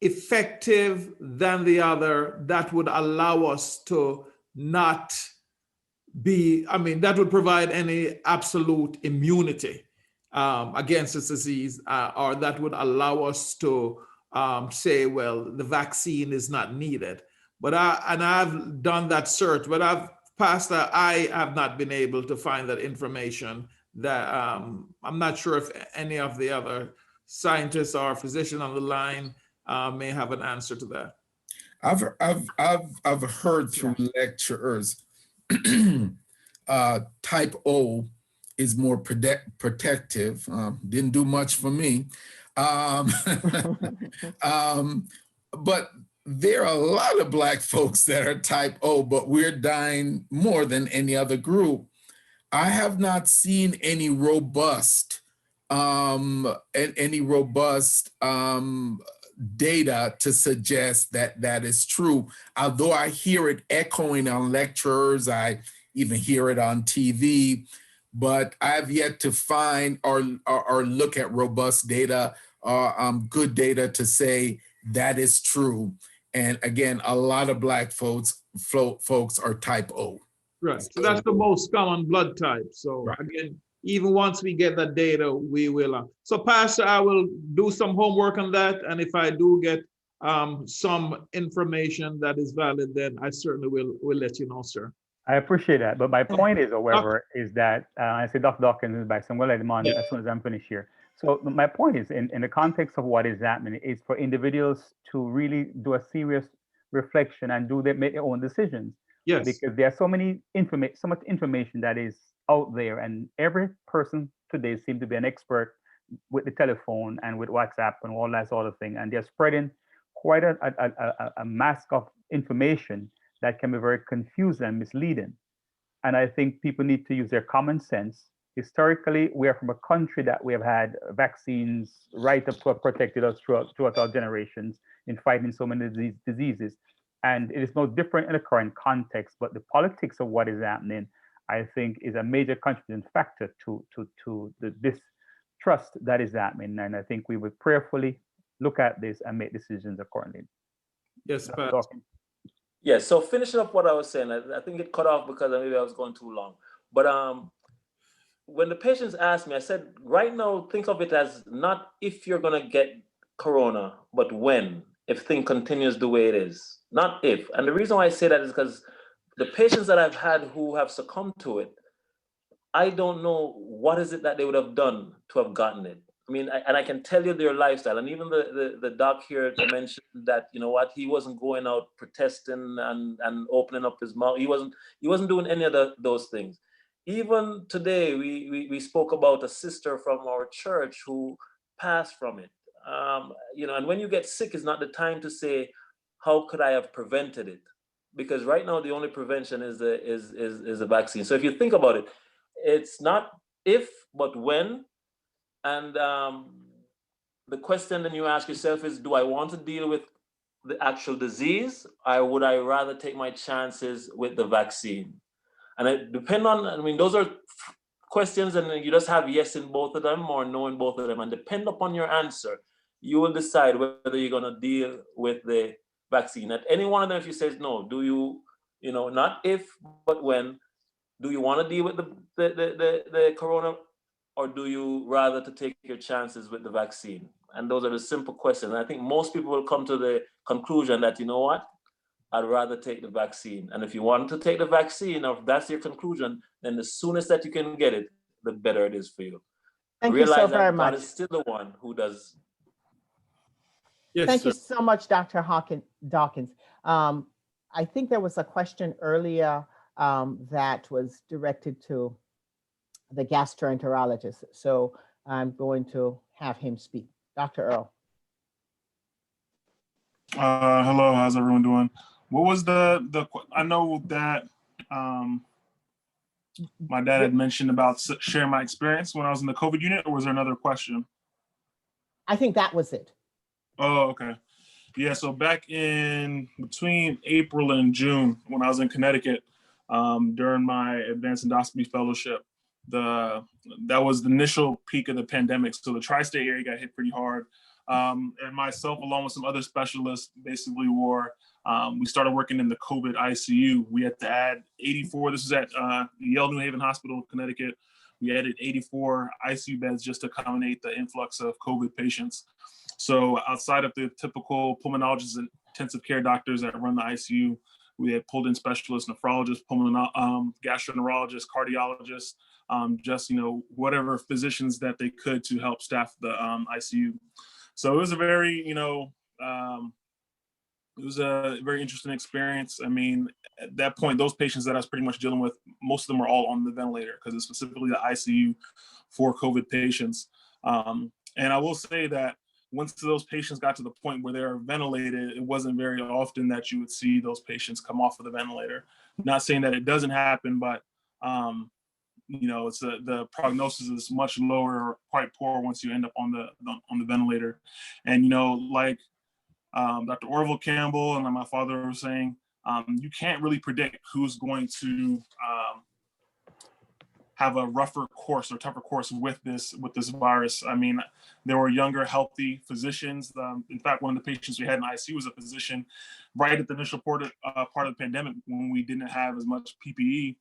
effective than the other, that would allow us to not be, that would provide any absolute immunity against this disease, or that would allow us to say, well, the vaccine is not needed. But I've done that search, but Pastor, I have not been able to find that information. That I'm not sure if any of the other scientists or physicians on the line may have an answer to that. I've heard through lecturers type O is more protective. Didn't do much for me. But there are a lot of Black folks that are type O, but we're dying more than any other group. I have not seen any robust data to suggest that that is true. Although I hear it echoing on lecturers, I even hear it on TV, but I've yet to find or look at robust data, good data to say that is true. And again, a lot of Black folks are type O. Right, so that's the most common blood type. So right. Again, even once we get that data, we will. So Pastor, I will do some homework on that. And if I do get some information that is valid, then I certainly will let you know, sir. I appreciate that. But my point is, however, is that I say Dr. Dawkins is back, so I'm going to let him on as soon as I'm finished here. So my point is, in the context of what is happening, is for individuals to really do a serious reflection and make their own decisions. Yes. Because there are so much information that is out there, and every person today seems to be an expert with the telephone and with WhatsApp and all that sort of thing, and they're spreading quite a mass of information that can be very confusing and misleading. And I think people need to use their common sense. Historically, we are from a country that we have had vaccines right up to have protected us throughout our generations in fighting so many diseases. And it is no different in the current context, but the politics of what is happening, I think, is a major contributing factor to this trust that is happening. And I think we would prayerfully look at this and make decisions accordingly. Yes, yeah, so finishing up what I was saying, I think it cut off because maybe I was going too long. But when the patients asked me, I said, right now, think of it as not if you're going to get corona, but when, if thing continues the way it is, not if. And the reason why I say that is because the patients that I've had who have succumbed to it, I don't know what is it that they would have done to have gotten it. I mean, and I can tell you their lifestyle. And even the doc here mentioned that, you know what, he wasn't going out protesting and opening up his mouth. He wasn't doing any of those things. Even today, we spoke about a sister from our church who passed from it. You know, and when you get sick, it's not the time to say, how could I have prevented it? Because right now, the only prevention is a vaccine. So if you think about it, it's not if, but when. And the question then you ask yourself is, do I want to deal with the actual disease, or would I rather take my chances with the vaccine? And it depend on, I mean, those are questions, and you just have yes in both of them or no in both of them. And depend upon your answer, you will decide whether you're going to deal with the vaccine. At any one of them, if you say no, do you, you know, not if, but when, do you want to deal with the corona, or do you rather to take your chances with the vaccine? And those are the simple questions. And I think most people will come to the conclusion that, you know what, I'd rather take the vaccine. And if you want to take the vaccine, or if that's your conclusion, then the soonest that you can get it, the better it is for you. Thank you Realize so very that God much. is still the one who does. Yes, Thank sir. you so much, Dr. Dawkins. I think there was a question earlier that was directed to the gastroenterologist. So I'm going to have him speak. Dr. Earl. Hello, how's everyone doing? What was I know that my dad had mentioned about sharing my experience when I was in the COVID unit, or was there another question? I think that was it. Oh, okay. Yeah, so back in between April and June, when I was in Connecticut, during my advanced endoscopy fellowship, that was the initial peak of the pandemic. So the tri-state area got hit pretty hard. And myself, along with some other specialists, basically we started working in the COVID ICU. We had to add 84, this is at Yale New Haven Hospital, Connecticut. We added 84 ICU beds just to accommodate the influx of COVID patients. So outside of the typical pulmonologists and intensive care doctors that run the ICU, we had pulled in specialists, nephrologists, gastroenterologists, cardiologists, just, you know, whatever physicians that they could to help staff the ICU. So it was a very, you know, it was a very interesting experience. I mean, at that point, those patients that I was pretty much dealing with, most of them were all on the ventilator because it's specifically the ICU for COVID patients. And I will say that once those patients got to the point where they're ventilated, it wasn't very often that you would see those patients come off of the ventilator. Not saying that it doesn't happen, but you know, it's the prognosis is much lower, quite poor once you end up on the ventilator. And you know, like Dr. Orville Campbell and like my father were saying, you can't really predict who's going to have a rougher course or tougher course with this virus. I mean, there were younger, healthy physicians. In fact, one of the patients we had in ICU was a physician right at the initial part of the pandemic when we didn't have as much PPE.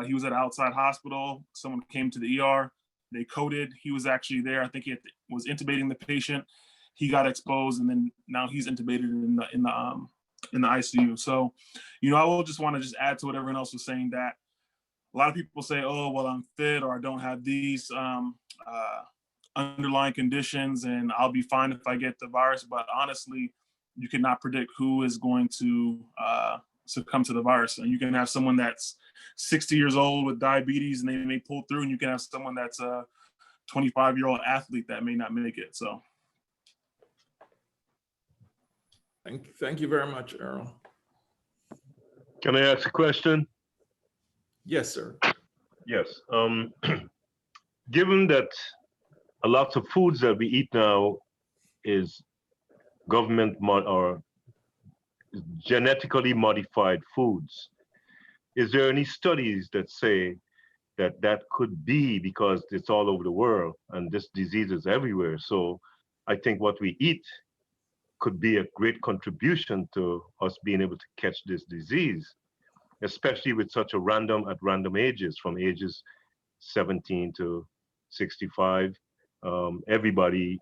He was at an outside hospital. Someone came to the ER. They coded. He was actually there. I think he was intubating the patient. He got exposed, and then now he's intubated in the ICU. So, you know, I will just want to just add to what everyone else was saying, that a lot of people say, oh, well, I'm fit, or I don't have these underlying conditions and I'll be fine if I get the virus. But honestly, you cannot predict who is going to succumb to the virus. And you can have someone that's 60 years old with diabetes and they may pull through, and you can have someone that's a 25-year-old athlete that may not make it. So. Thank you very much, Earl. Can I ask a question? Yes, sir. Yes. Given that a lot of foods that we eat now is or genetically modified foods, is there any studies that say that could be because it's all over the world and this disease is everywhere? So I think what we eat could be a great contribution to us being able to catch this disease, especially with such a random ages, from ages 17 to 65. Anybody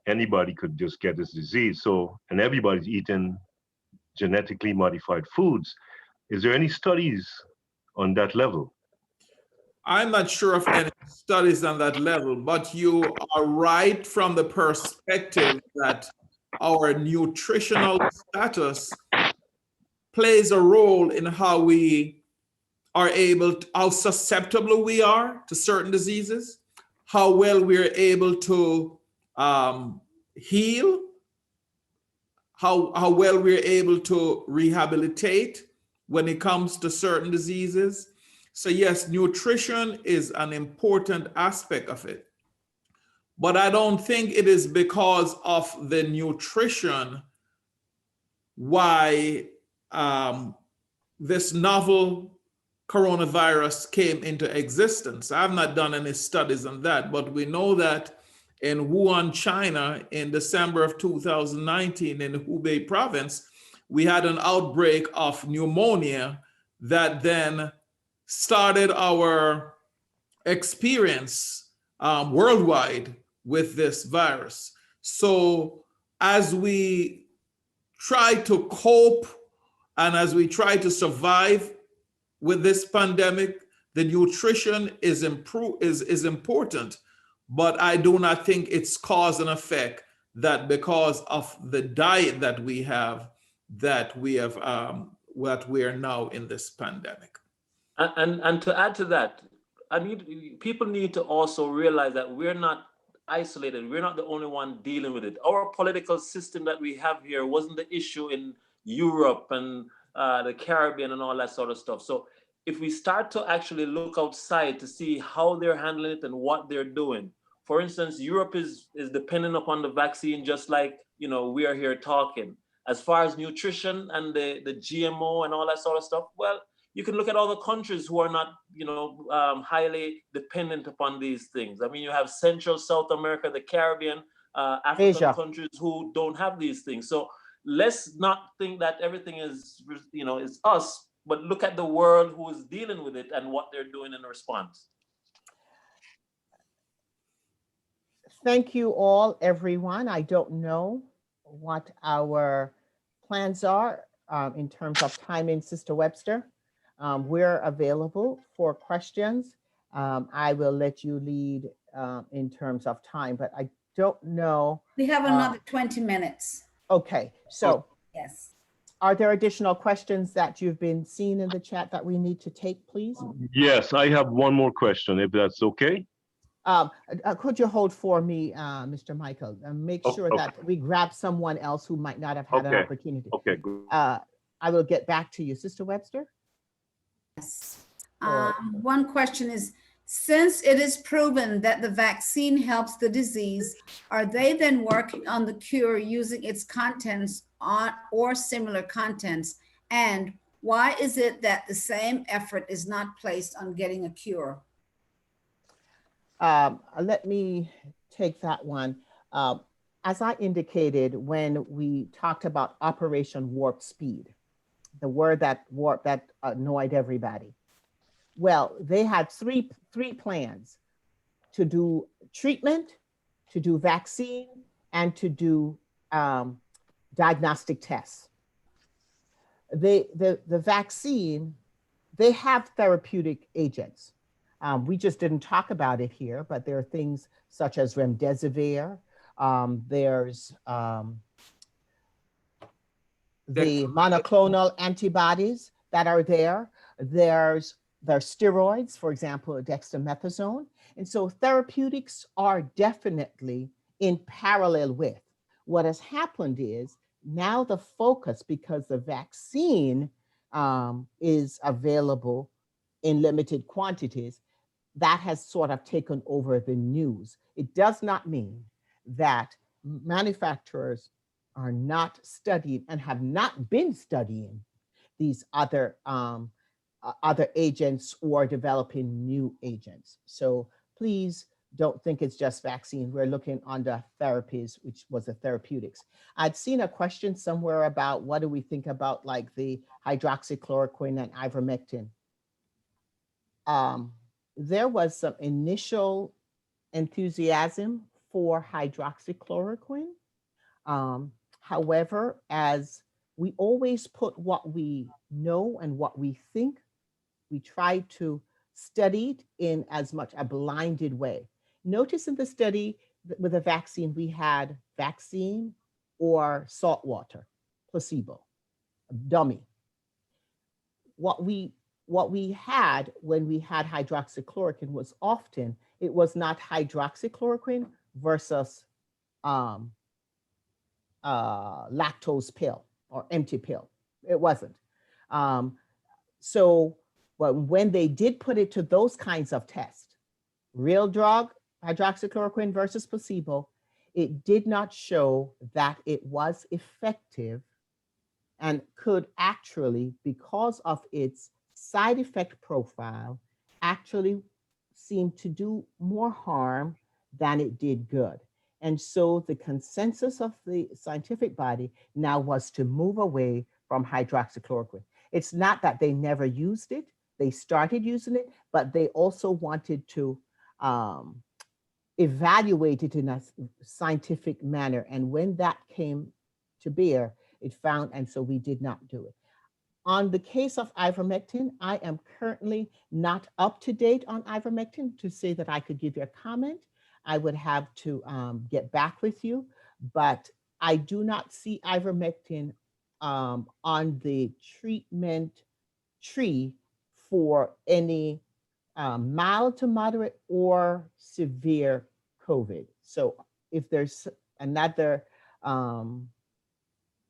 could just get this disease. So, and everybody's eating genetically modified foods. Is there any studies on that level? I'm not sure of any studies on that level, but you are right from the perspective that our nutritional status plays a role in how we are able to, how susceptible we are to certain diseases, how well we're able to heal, how well we're able to rehabilitate when it comes to certain diseases. So yes, nutrition is an important aspect of it. But I don't think it is because of the nutrition why this novel coronavirus came into existence. I've not done any studies on that, but we know that in Wuhan, China, in December of 2019, in the Hubei province, we had an outbreak of pneumonia that then started our experience worldwide with this virus. So as we try to cope and as we try to survive with this pandemic, the nutrition is important, but I do not think it's cause and effect that because of the diet that we have, that we are now in this pandemic. And to add to that, people need to also realize that we're not isolated. We're not the only one dealing with it. Our political system that we have here wasn't the issue in Europe and the Caribbean and all that sort of stuff. So if we start to actually look outside to see how they're handling it and what they're doing, for instance, Europe is dependent upon the vaccine, just like, we are here talking. As far as nutrition and the GMO and all that sort of stuff, well, you can look at other countries who are not, highly dependent upon these things. I mean, you have Central, South America, the Caribbean, African Asia. countries who don't have these things. So let's not think that everything is, is us, but look at the world who is dealing with it and what they're doing in response. Thank you all, everyone. I don't know what our plans are in terms of timing, Sister Webster. We're available for questions. I will let you lead in terms of time, but I don't know. We have another 20 minutes. Okay, so yes. Are there additional questions that you've been seeing in the chat that we need to take, please? Yes, I have one more question, if that's okay. Could you hold for me, Mr. Michael, and make sure that we grab someone else who might not have had an opportunity. Okay, good. I will get back to you. Sister Webster? Yes. One question is, since it is proven that the vaccine helps the disease, are they then working on the cure using its contents or similar contents? And why is it that the same effort is not placed on getting a cure? Let me take that one. As I indicated when we talked about Operation Warp Speed, the word that annoyed everybody. Well, they had three plans: to do treatment, to do vaccine, and to do diagnostic tests. The vaccine, they have therapeutic agents. We just didn't talk about it here, but there are things such as remdesivir. There's the monoclonal antibodies that are there. There's steroids, for example, dexamethasone. And so therapeutics are definitely in parallel with. What has happened is now the focus, because the vaccine is available in limited quantities, that has sort of taken over the news. It does not mean that manufacturers are not studying and have not been studying these other agents or developing new agents. So please don't think it's just vaccine. We're looking under therapies, which was the therapeutics. I'd seen a question somewhere about what do we think about like the hydroxychloroquine and ivermectin. There was some initial enthusiasm for hydroxychloroquine. However, as we always put what we know and what we think, we try to studied in as much a blinded way. Notice in the study with a vaccine, we had vaccine or salt water, placebo, dummy. What we had when we had hydroxychloroquine was often, it was not hydroxychloroquine versus lactose pill or empty pill. It wasn't. So when they did put it to those kinds of tests, real drug, hydroxychloroquine versus placebo, it did not show that it was effective and could actually, because of its side effect profile, actually seem to do more harm than it did good. And so the consensus of the scientific body now was to move away from hydroxychloroquine. It's not that they never used it, they started using it, but they also wanted to evaluate it in a scientific manner. And when that came to bear, it found, and so we did not do it. On the case of ivermectin, I am currently not up to date on ivermectin to say that I could give you a comment. I would have to get back with you, but I do not see ivermectin on the treatment tree for any mild to moderate or severe COVID. So if there's another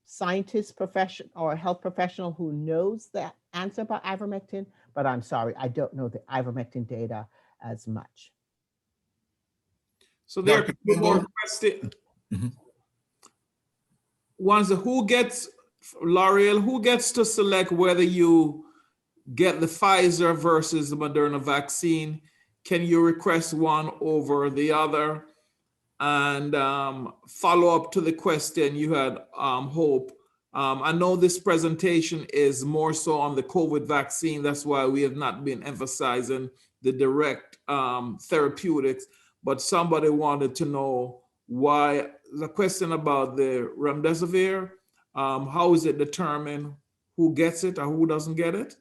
scientist profession or health professional who knows the answer about ivermectin, but I'm sorry, I don't know the ivermectin data as much. So there are Dr. two more Campbell? questions. Mhm. One's who gets, L'Oreal, who gets to select whether you get the Pfizer versus the Moderna vaccine? Can you request one over the other? And follow up to the question you had, Hope. I know this presentation is more so on the COVID vaccine. That's why we have not been emphasizing the direct therapeutics, but somebody wanted to know why, the question about the remdesivir, how is it determined who gets it or who doesn't get it?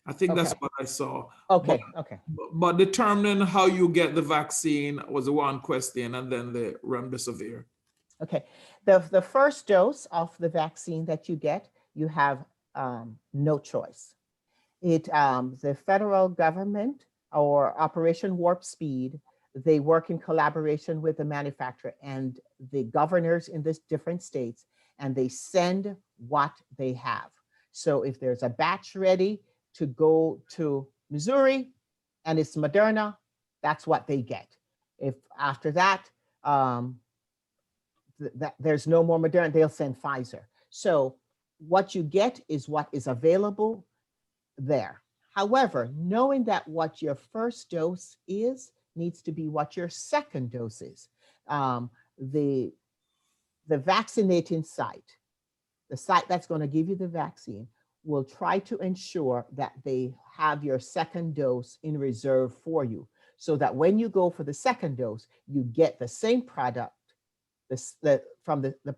I think that's Okay. what I saw. Okay, okay. But determining how you get the vaccine was the one question, and then the remdesivir. Okay, the first dose of the vaccine that you get, you have no choice. The federal government or Operation Warp Speed, they work in collaboration with the manufacturer and the governors in the different states, and they send what they have. So if there's a batch ready to go to Missouri and it's Moderna, that's what they get. If after that, there's no more Moderna, they'll send Pfizer. So what you get is what is available there. However, knowing that what your first dose is needs to be what your second dose is. The vaccinating site, the site that's going to give you the vaccine, will try to ensure that they have your second dose in reserve for you, so that when you go for the second dose, you get the same product, the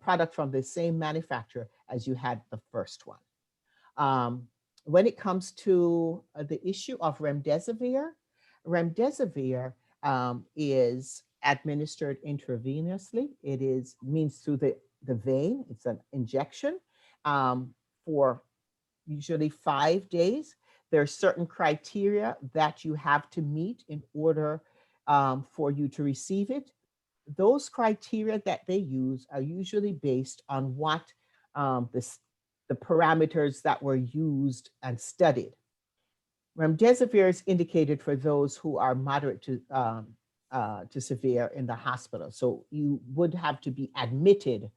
product from the same manufacturer as you had the first one. When it comes to the issue of remdesivir, remdesivir is administered intravenously. It means through the vein. It's an injection for usually 5 days. There are certain criteria that you have to meet in order for you to receive it. Those criteria that they use are usually based on what the parameters that were used and studied. Remdesivir is indicated for those who are moderate to severe in the hospital. So you would have to be admitted.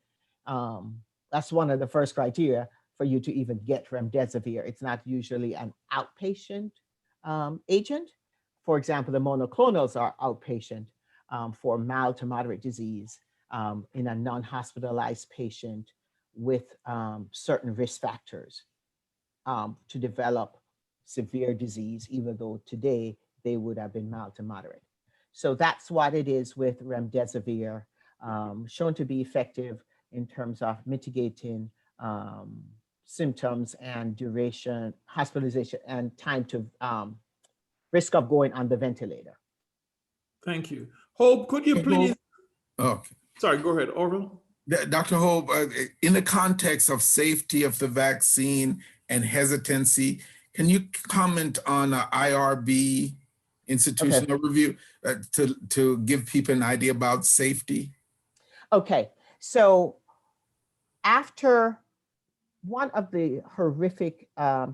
That's one of the first criteria for you to even get remdesivir. It's not usually an outpatient agent. For example, the monoclonals are outpatient for mild to moderate disease in a non-hospitalized patient with certain risk factors to develop severe disease, even though today they would have been mild to moderate. So that's what it is with remdesivir, shown to be effective in terms of mitigating symptoms and duration, hospitalization, and time to risk of going on the ventilator. Thank you. Hope, could you please, Okay. sorry, go ahead, Orville. Dr. Hope, in the context of safety of the vaccine and hesitancy, can you comment on IRB, institutional review, to give people an idea about safety? Okay, so after one of the horrific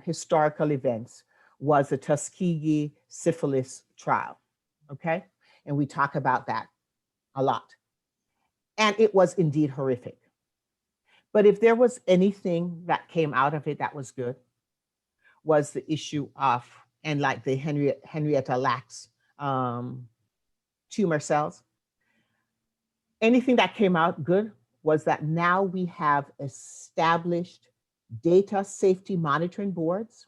historical events was the Tuskegee syphilis trial, okay? And we talk about that a lot. And it was indeed horrific. But if there was anything that came out of it that was good, was the issue of, and like the Henrietta Lacks tumor cells, anything that came out good was that now we have established data safety monitoring boards,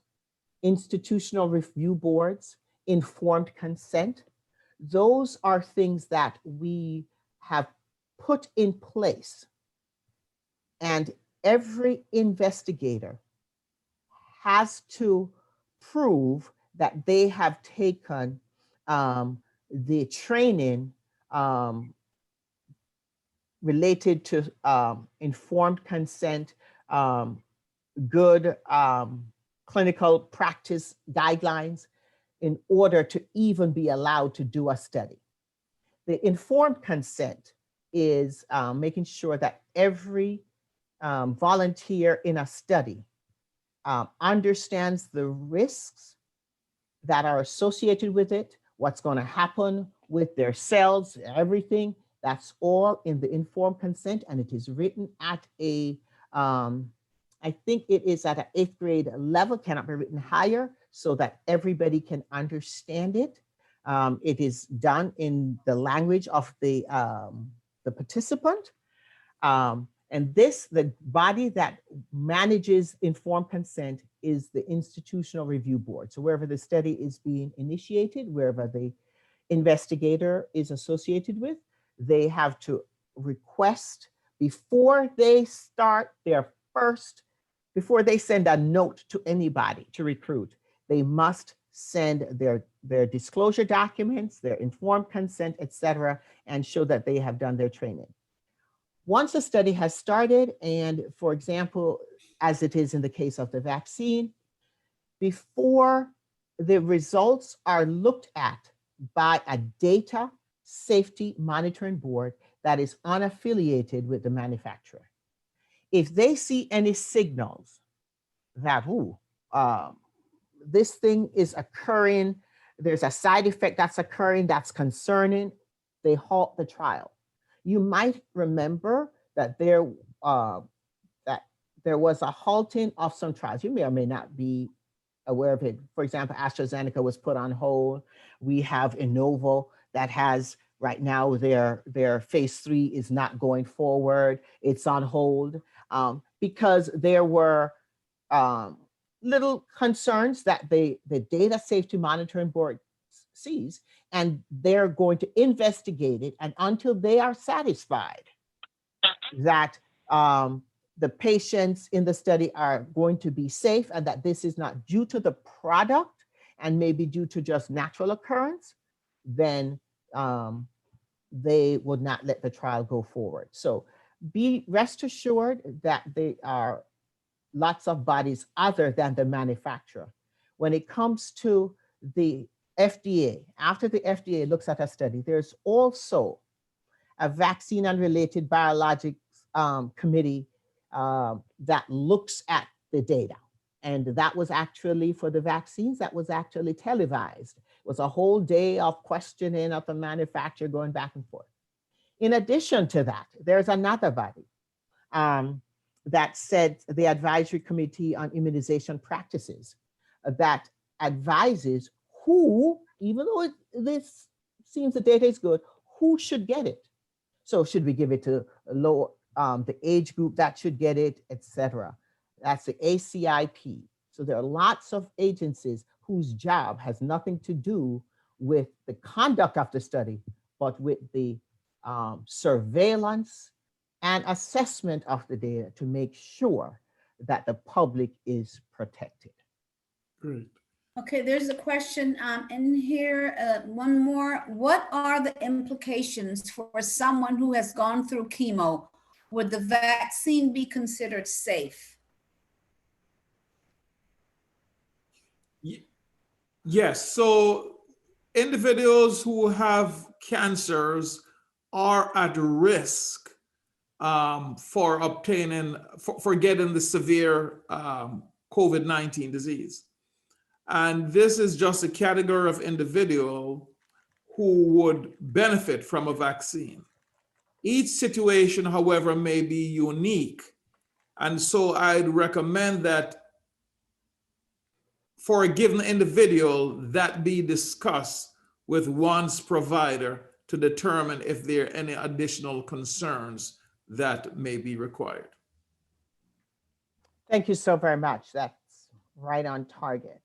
institutional review boards, informed consent. Those are things that we have put in place, and every investigator has to prove that they have taken the training related to informed consent, good clinical practice guidelines in order to even be allowed to do a study. The informed consent is making sure that every volunteer in a study understands the risks that are associated with it, what's going to happen with their cells, everything. That's all in the informed consent, and it is written at a, I think it is at an 8th grade level, cannot be written higher, so that everybody can understand it. It is done in the language of the participant. And this, the body that manages informed consent is the institutional review board. So wherever the study is being initiated, wherever the investigator is associated with, they have to request before they start their first, before they send a note to anybody to recruit, they must send their disclosure documents, their informed consent, etc., and show that they have done their training. Once a study has started, and for example, as it is in the case of the vaccine, before the results are looked at by a data safety monitoring board that is unaffiliated with the manufacturer, if they see any signals that, this thing is occurring, there's a side effect that's occurring that's concerning, they halt the trial. You might remember that there was a halting of some trials. You may or may not be aware of it. For example, AstraZeneca was put on hold. We have Innovo that has right now their phase 3 is not going forward. It's on hold because there were little concerns that the data safety monitoring board sees, and they're going to investigate it. And until they are satisfied that the patients in the study are going to be safe and that this is not due to the product and maybe due to just natural occurrence, then they would not let the trial go forward. So rest assured that there are lots of bodies other than the manufacturer. When it comes to the FDA, after the FDA looks at a study, there's also a vaccine and related biologics committee that looks at the data. And that was actually, for the vaccines, that was actually televised. It was a whole day of questioning of the manufacturer going back and forth. In addition to that, there's another body that said the Advisory Committee on Immunization Practices that advises who, even though this seems the data is good, who should get it. So should we give it to the age group that should get it, etc. That's the ACIP. So there are lots of agencies whose job has nothing to do with the conduct of the study, but with the surveillance and assessment of the data to make sure that the public is protected. Great. Okay, there's a question in here, one more. What are the implications for someone who has gone through chemo? Would the vaccine be considered safe? Yes, so individuals who have cancers are at risk for obtaining, for getting the severe COVID-19 disease. And this is just a category of individual who would benefit from a vaccine. Each situation, however, may be unique. And so I'd recommend that for a given individual, that be discussed with one's provider to determine if there are any additional concerns that may be required. Thank you so very much. That's right on target.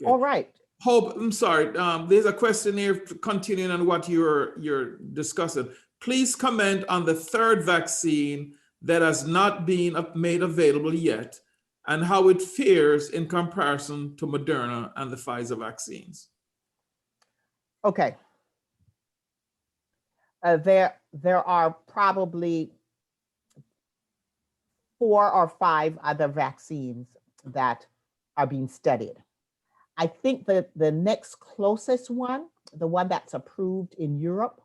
Okay. All right. Hope, I'm sorry, there's a question here continuing on what you're discussing. Please comment on the third vaccine that has not been made available yet and how it fares in comparison to Moderna and the Pfizer vaccines. Okay. There are probably 4 or 5 other vaccines that are being studied. I think that the next closest one, the one that's approved in Europe,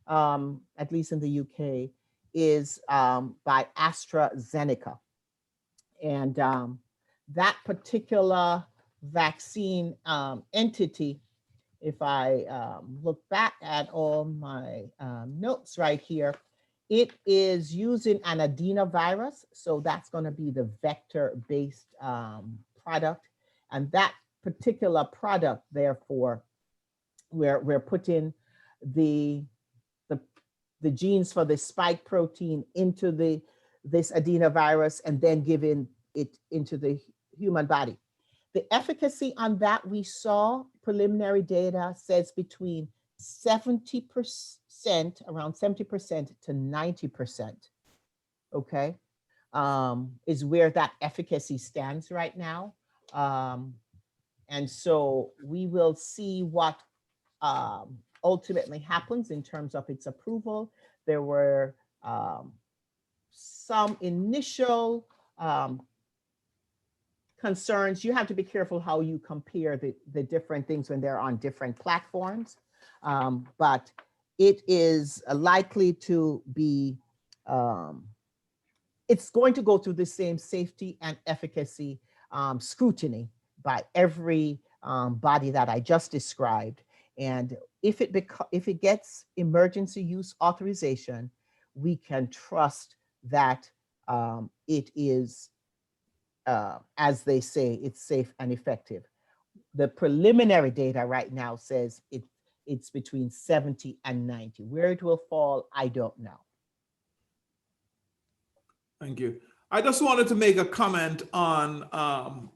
at least in the UK, is by AstraZeneca. And that particular vaccine entity, if I look back at all my notes right here, it is using an adenovirus. So that's going to be the vector-based product. And that particular product, therefore, we're putting the genes for the spike protein into this adenovirus and then giving it into the human body. The efficacy on that, we saw preliminary data says between 70%, around 70% to 90%, okay, is where that efficacy stands right now. And so we will see what ultimately happens in terms of its approval. There were some initial concerns. You have to be careful how you compare the different things when they're on different platforms. But it is likely to be, it's going to go through the same safety and efficacy scrutiny by every body that I just described. And if it gets emergency use authorization, we can trust that it is, as they say, it's safe and effective. The preliminary data right now says it's between 70 and 90. Where it will fall, I don't know. Thank you. I just wanted to make a comment on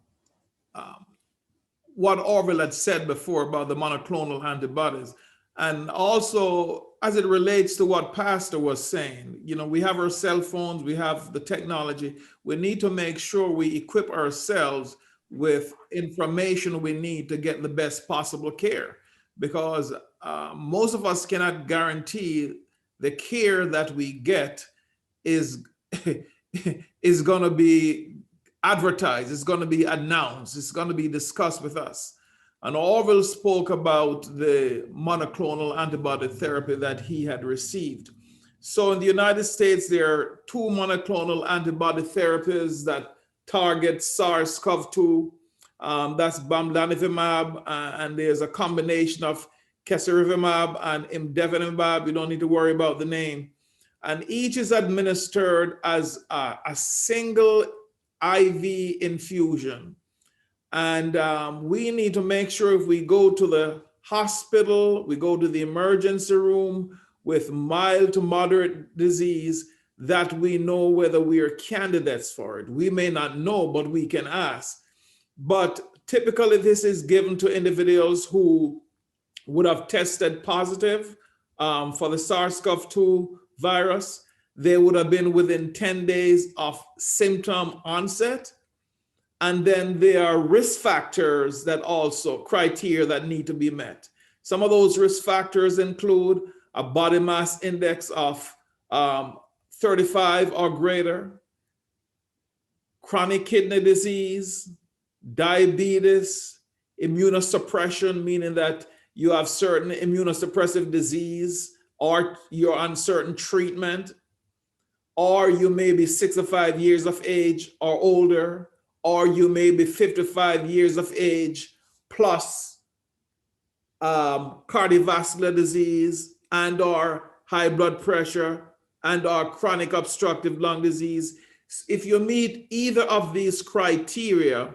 what Orville had said before about the monoclonal antibodies. And also, as it relates to what Pastor was saying, you know, we have our cell phones, we have the technology. We need to make sure we equip ourselves with information we need to get the best possible care, because most of us cannot guarantee the care that we get is going to be advertised, it's going to be announced, it's going to be discussed with us. And Orville spoke about the monoclonal antibody therapy that he had received. So in the United States, there are 2 monoclonal antibody therapies that target SARS-CoV-2. That's bamlanivimab, and there's a combination of casirivimab and imdevimab. You don't need to worry about the name. And each is administered as a single IV infusion. And we need to make sure if we go to the hospital, we go to the emergency room with mild to moderate disease, that we know whether we are candidates for it. We may not know, but we can ask. But typically this is given to individuals who would have tested positive for the SARS-CoV-2 virus. They would have been within 10 days of symptom onset. And then there are risk factors that also, criteria that need to be met. Some of those risk factors include a body mass index of 35 or greater, chronic kidney disease, diabetes, immunosuppression, meaning that you have certain immunosuppressive disease or you're on certain treatment, or you may be 65 years of age or older, or you may be 55 years of age plus cardiovascular disease and or high blood pressure and or chronic obstructive lung disease. If you meet either of these criteria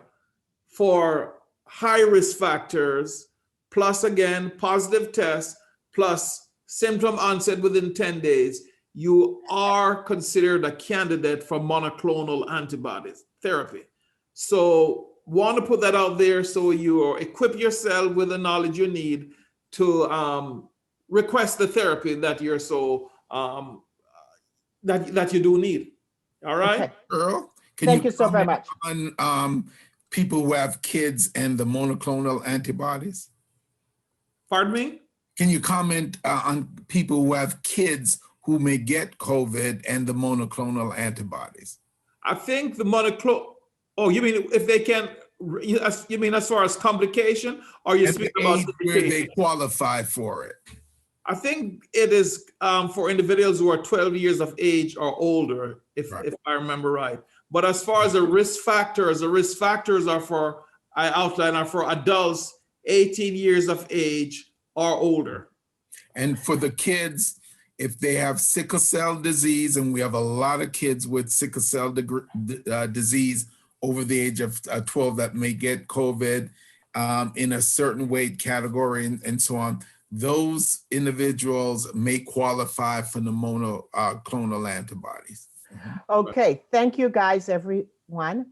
for high risk factors, plus again, positive test, plus symptom onset within 10 days, you are considered a candidate for monoclonal antibodies therapy. So want to put that out there so you equip yourself with the knowledge you need to request the therapy that you're so that you do need. All right. Okay. Earl, Thank you so very comment much. on people who have kids and the monoclonal antibodies? Pardon me? Can you comment on people who have kids who may get COVID and the monoclonal antibodies? I think the monoclonal, oh, you mean if they can, you mean as far as complication, or you And speak the about age where they qualify for it? I think it is for individuals who are 12 years of age or older, if I remember right. But as far as the risk factors are for, I outline, are for adults 18 years of age or older. And for the kids, if they have sickle cell disease, and we have a lot of kids with sickle cell disease over the age of 12 that may get COVID in a certain weight category and so on, those individuals may qualify for the monoclonal antibodies. Okay, thank you guys, everyone.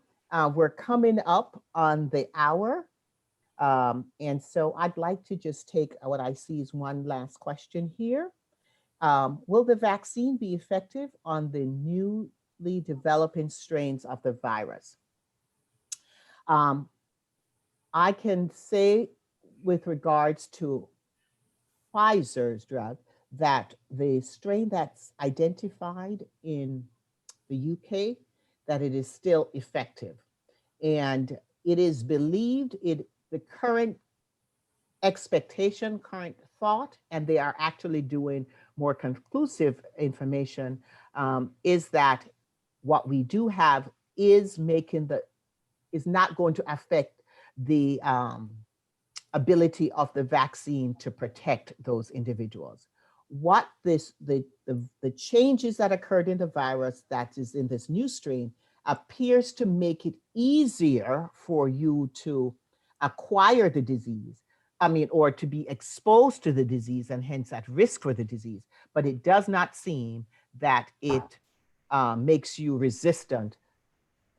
We're coming up on the hour. And so I'd like to just take what I see is one last question here. Will the vaccine be effective on the newly developing strains of the virus? I can say with regards to Pfizer's drug that the strain that's identified in the UK, that it is still effective. And it is believed, the current expectation, current thought, and they are actually doing more conclusive information, is that what we do have is not going to affect the ability of the vaccine to protect those individuals. What the changes that occurred in the virus that is in this new strain appears to make it easier for you to acquire the disease, or to be exposed to the disease and hence at risk for the disease. But it does not seem that it makes you resistant,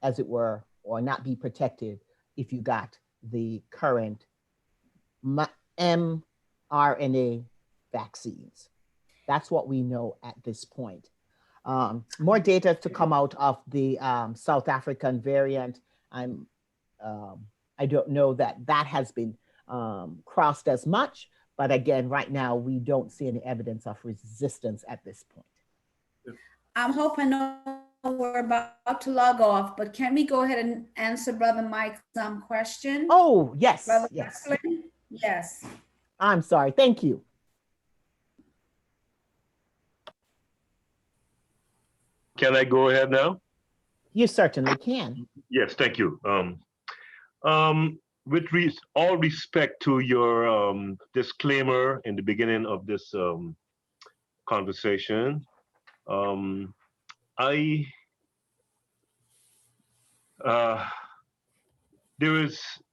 as it were, or not be protected if you got the current mRNA vaccines. That's what we know at this point. More data to come out of the South African variant. I don't know that has been crossed as much, but again, right now we don't see any evidence of resistance at this point. I'm hoping we're about to log off, but can we go ahead and answer Brother Mike's question? Oh, yes, Brother yes. Franklin? Yes. I'm sorry, thank you. Can I go ahead now? You certainly can. Yes, thank you. With all respect to your disclaimer in the beginning of this conversation,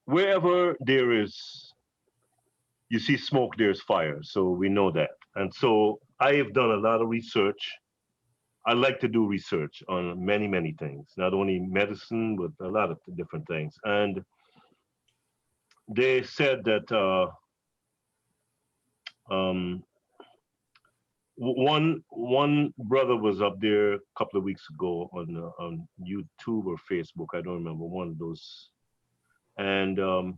wherever there is, you see smoke, there's fire. So we know that. And so I have done a lot of research. I like to do research on many, many things, not only medicine, but a lot of different things. And they said that one brother was up there a couple of weeks ago on YouTube or Facebook. I don't remember, one of those And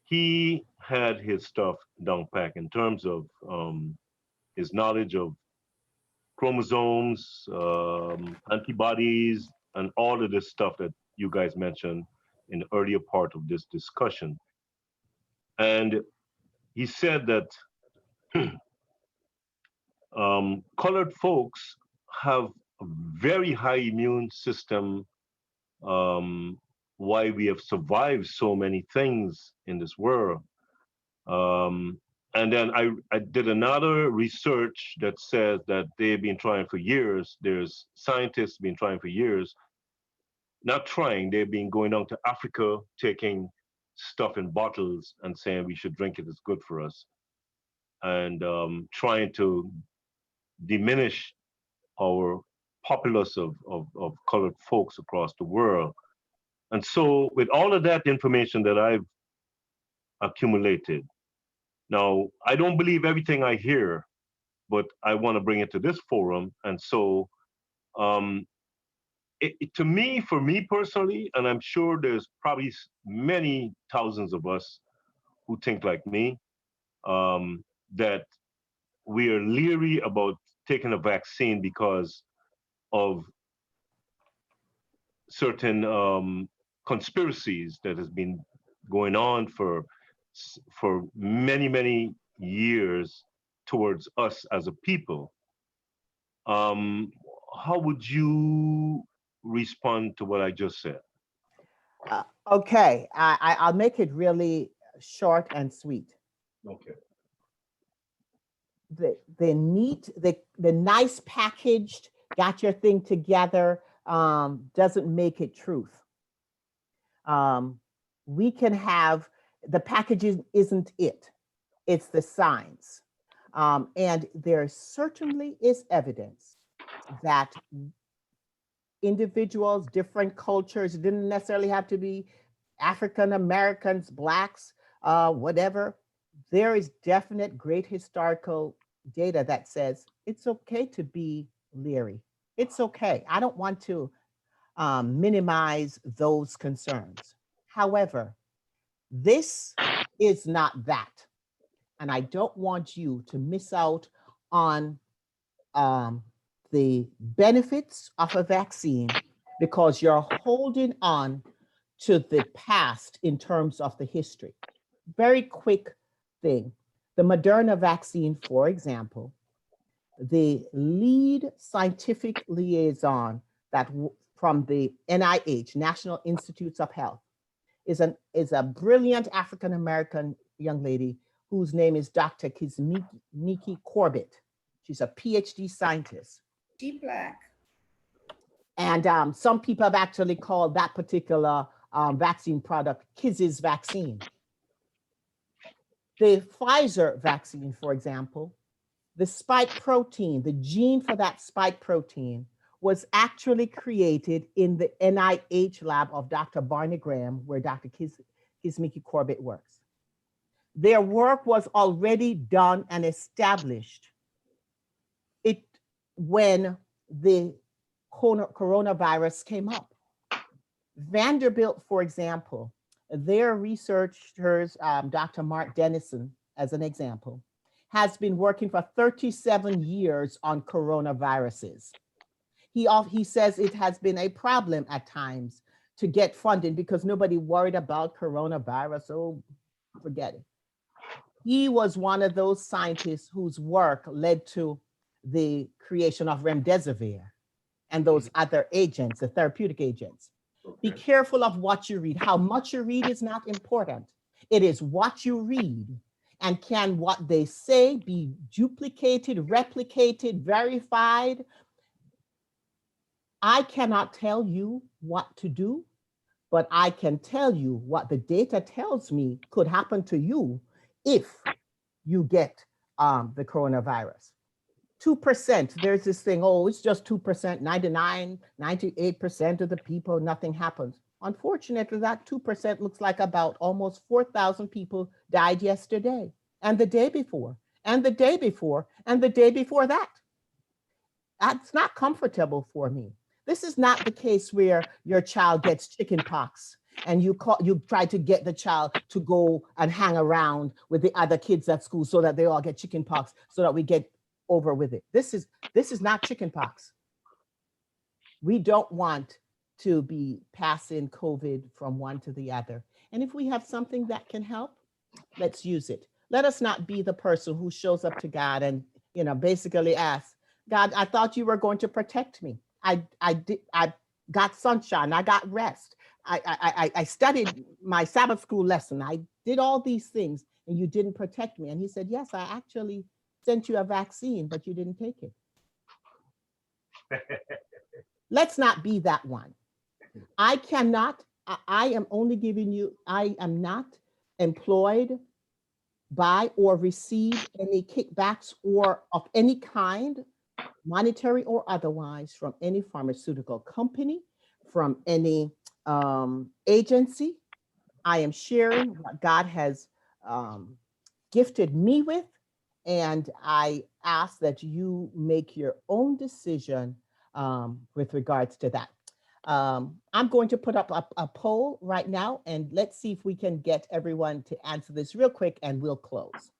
he had his stuff down pat in terms of his knowledge of chromosomes, antibodies, and all of this stuff that you guys mentioned in the earlier part of this discussion. And he said that colored folks have a very high immune system, why we have survived so many things in this world. And then I did another research that says that they've been trying for years. There's scientists been trying for years, not trying, they've been going down to Africa, taking stuff in bottles and saying we should drink it, it's good for us. And trying to diminish our populace of colored folks across the world. And so with all of that information that I've accumulated, now I don't believe everything I hear, but I want to bring it to this forum. And so to me, for me personally, and I'm sure there's probably many thousands of us who think like me, that we are leery about taking a vaccine because of certain conspiracies that has been going on for many years towards us as a people. How would you respond to what I just said? Okay, I'll make it really short and sweet. Okay. The nice packaged, got your thing together, doesn't make it truth. We can have, the packaging isn't it, it's the science. And there certainly is evidence that individuals, different cultures, didn't necessarily have to be African Americans, Blacks, whatever. There is definite great historical data that says it's okay to be leery. It's okay. I don't want to minimize those concerns. However, this is not that. And I don't want you to miss out on the benefits of a vaccine because you're holding on to the past in terms of the history. Very quick thing. The Moderna vaccine, for example, the lead scientific liaison from the NIH, National Institutes of Health, is a brilliant African-American young lady whose name is Dr. Kizmiki Corbett. She's a PhD scientist. She Black. And some people have actually called that particular vaccine product Kiz's vaccine. The Pfizer vaccine, for example, the spike protein, the gene for that spike protein was actually created in the NIH lab of Dr. Barney Graham, where Dr. Kizmiki Corbett works. Their work was already done and established when the coronavirus came up. Vanderbilt, for example, their researchers, Dr. Mark Dennison, as an example, has been working for 37 years on coronaviruses. He says it has been a problem at times to get funding because nobody worried about coronavirus, oh, forget it. He was one of those scientists whose work led to the creation of remdesivir and those other agents, the therapeutic agents. Okay. Be careful of what you read. How much you read is not important. It is what you read, and can what they say be duplicated, replicated, verified? I cannot tell you what to do, but I can tell you what the data tells me could happen to you if you get the coronavirus. 2%, there's this thing, oh, it's just 2%, 98% of the people, nothing happens. Unfortunately, that 2% looks like about almost 4,000 people died yesterday, and the day before, and the day before, and the day before that. That's not comfortable for me. This is not the case where your child gets chicken pox and you try to get the child to go and hang around with the other kids at school so that they all get chicken pox so that we get over with it. This is not chicken pox. We don't want to be passing COVID from one to the other. And if we have something that can help, let's use it. Let us not be the person who shows up to God and, basically asks, God, I thought you were going to protect me. I got sunshine, I got rest. I studied my Sabbath school lesson. I did all these things and you didn't protect me. And he said, yes, I actually sent you a vaccine, but you didn't take it. Let's not be that one. I am only giving you, I am not employed by or receive any kickbacks or of any kind, monetary or otherwise, from any pharmaceutical company, from any agency. I am sharing what God has gifted me with, and I ask that you make your own decision with regards to that. I'm going to put up a poll right now, and let's see if we can get everyone to answer this real quick, and we'll close.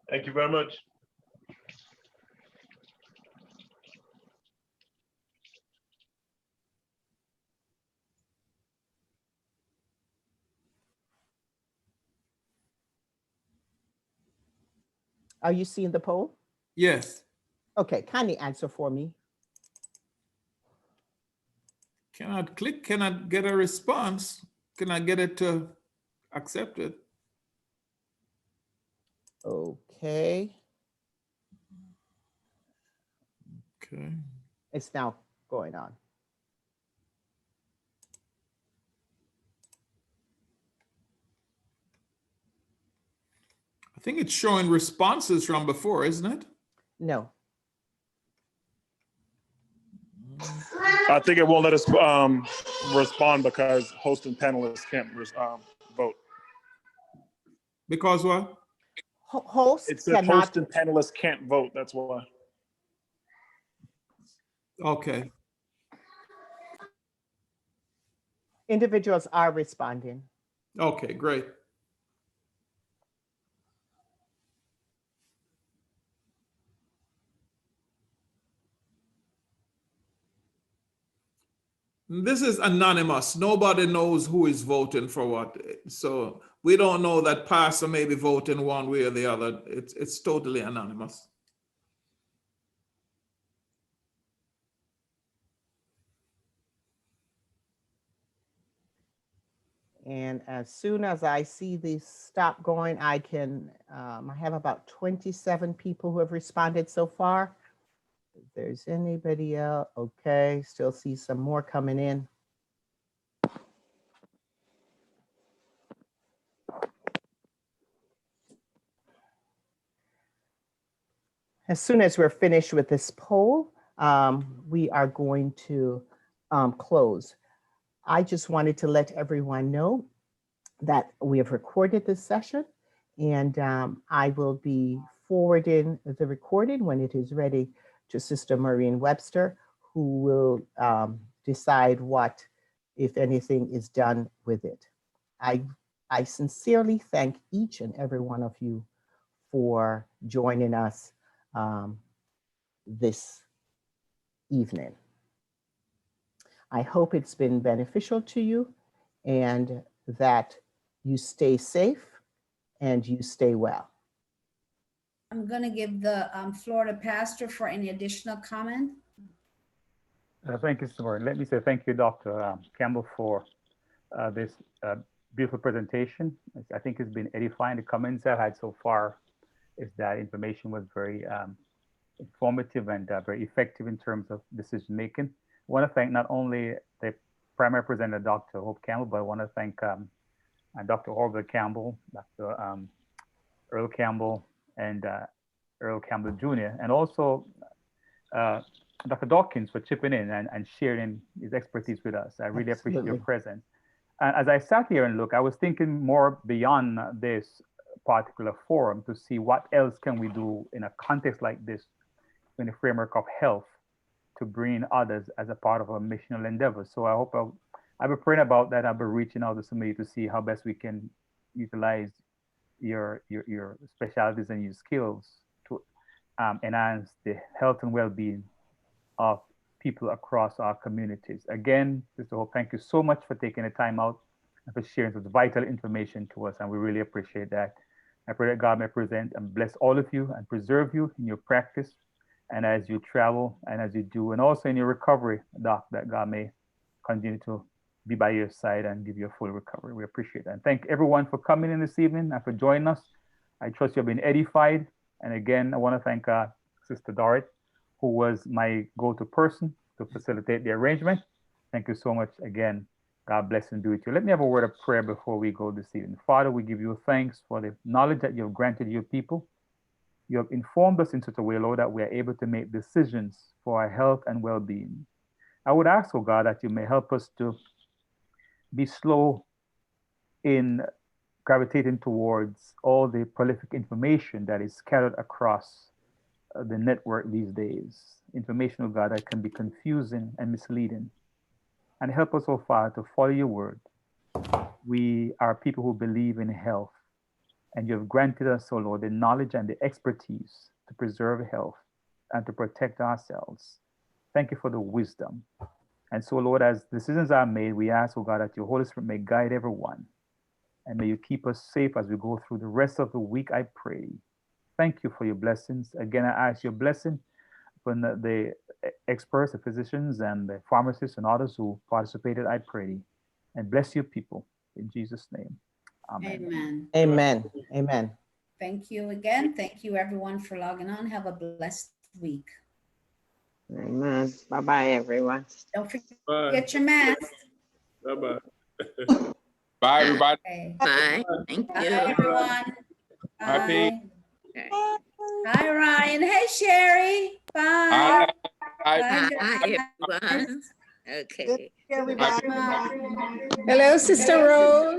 Thank you very much. Are you seeing the poll? Yes. Okay, kindly answer for me. Cannot click, cannot get a response. Can I get it to accept it? Okay, Okay. it's now going on. I think it's showing responses from before, isn't it? No. I think it won't let us respond because host and panelists can't vote. Because what? Host It says cannot. host and panelists can't vote. That's why. Okay. Individuals are responding. Okay, great. This is anonymous. Nobody knows who is voting for what. So we don't know that pastor may be voting one way or the other. It's totally anonymous. And as soon as I see these stop going, I can, I have about 27 people who have responded so far. If there's anybody else, okay, still see some more coming in. As soon as we're finished with this poll, we are going to close. I just wanted to let everyone know that we have recorded this session, and I will be forwarding the recording when it is ready to Sister Maureen Webster, who will decide what, if anything, is done with it. I sincerely thank each and every one of you for joining us this evening. I hope it's been beneficial to you and that you stay safe and you stay well. I'm going to give the floor to Pastor for any additional comment. Thank you, Sister Maureen. Let me say thank you, Dr. Campbell, for this beautiful presentation. I think it's been edifying. The comments I've had so far is that information was very informative and very effective in terms of decision making. I want to thank not only the primary presenter, Dr. Hope Campbell, but I want to thank Dr. Orville Campbell, Dr. Earl Campbell, and Earl Campbell Jr., and also Dr. Dawkins for chipping in and sharing his expertise with us. I really appreciate your presence. And as I sat here and looked, I was thinking more beyond this particular forum to see what else can we do in a context like this, in the framework of health, to bring others as a part of our missional endeavor. So I hope I'll be praying about that. I'll be reaching out to somebody to see how best we can utilize your specialties and your skills to enhance the health and well-being of people across our communities. Again, Mr. Hope, thank you so much for taking the time out and for sharing such vital information to us, and we really appreciate that. I pray that God may present and bless all of you and preserve you in your practice and as you travel and as you do, and also in your recovery, Doc, that God may continue to be by your side and give you a full recovery. We appreciate that. And thank everyone for coming in this evening and for joining us. I trust you've been edified. And again, I want to thank Sister Dorrit, who was my go-to person to facilitate the arrangement. Thank you so much again. God bless and be with you. Let me have a word of prayer before we go this evening. Father, we give you thanks for the knowledge that you have granted your people. You have informed us in such a way, Lord, that we are able to make decisions for our health and well-being. I would ask, oh God, that you may help us to be slow in gravitating towards all the prolific information that is scattered across the network these days. Information, oh God, that can be confusing and misleading. And help us, oh Father, to follow your word. We are people who believe in health, and you have granted us, oh Lord, the knowledge and the expertise to preserve health and to protect ourselves. Thank you for the wisdom. And so, Lord, as decisions are made, we ask, oh God, that your Holy Spirit may guide everyone. And may you keep us safe as we go through the rest of the week, I pray. Thank you for your blessings. Again, I ask your blessing upon the experts, the physicians, and the pharmacists and others who participated, I pray. And bless your people. In Jesus' name. Amen. Amen. Amen. Amen. Thank you again. Thank you everyone for logging on. Have a blessed week. Amen. Bye-bye, everyone. Don't forget Bye. your mask. Bye-bye. Bye, everybody. Okay. Bye. Thank Bye, you. everyone. Bye, Pete. Bye. Hi, Ryan. Hey, Sherry. Bye. Hi. Bye. Bye, Bye, guys. everyone. Okay. Everybody. Bye. Hello, Sister Rose.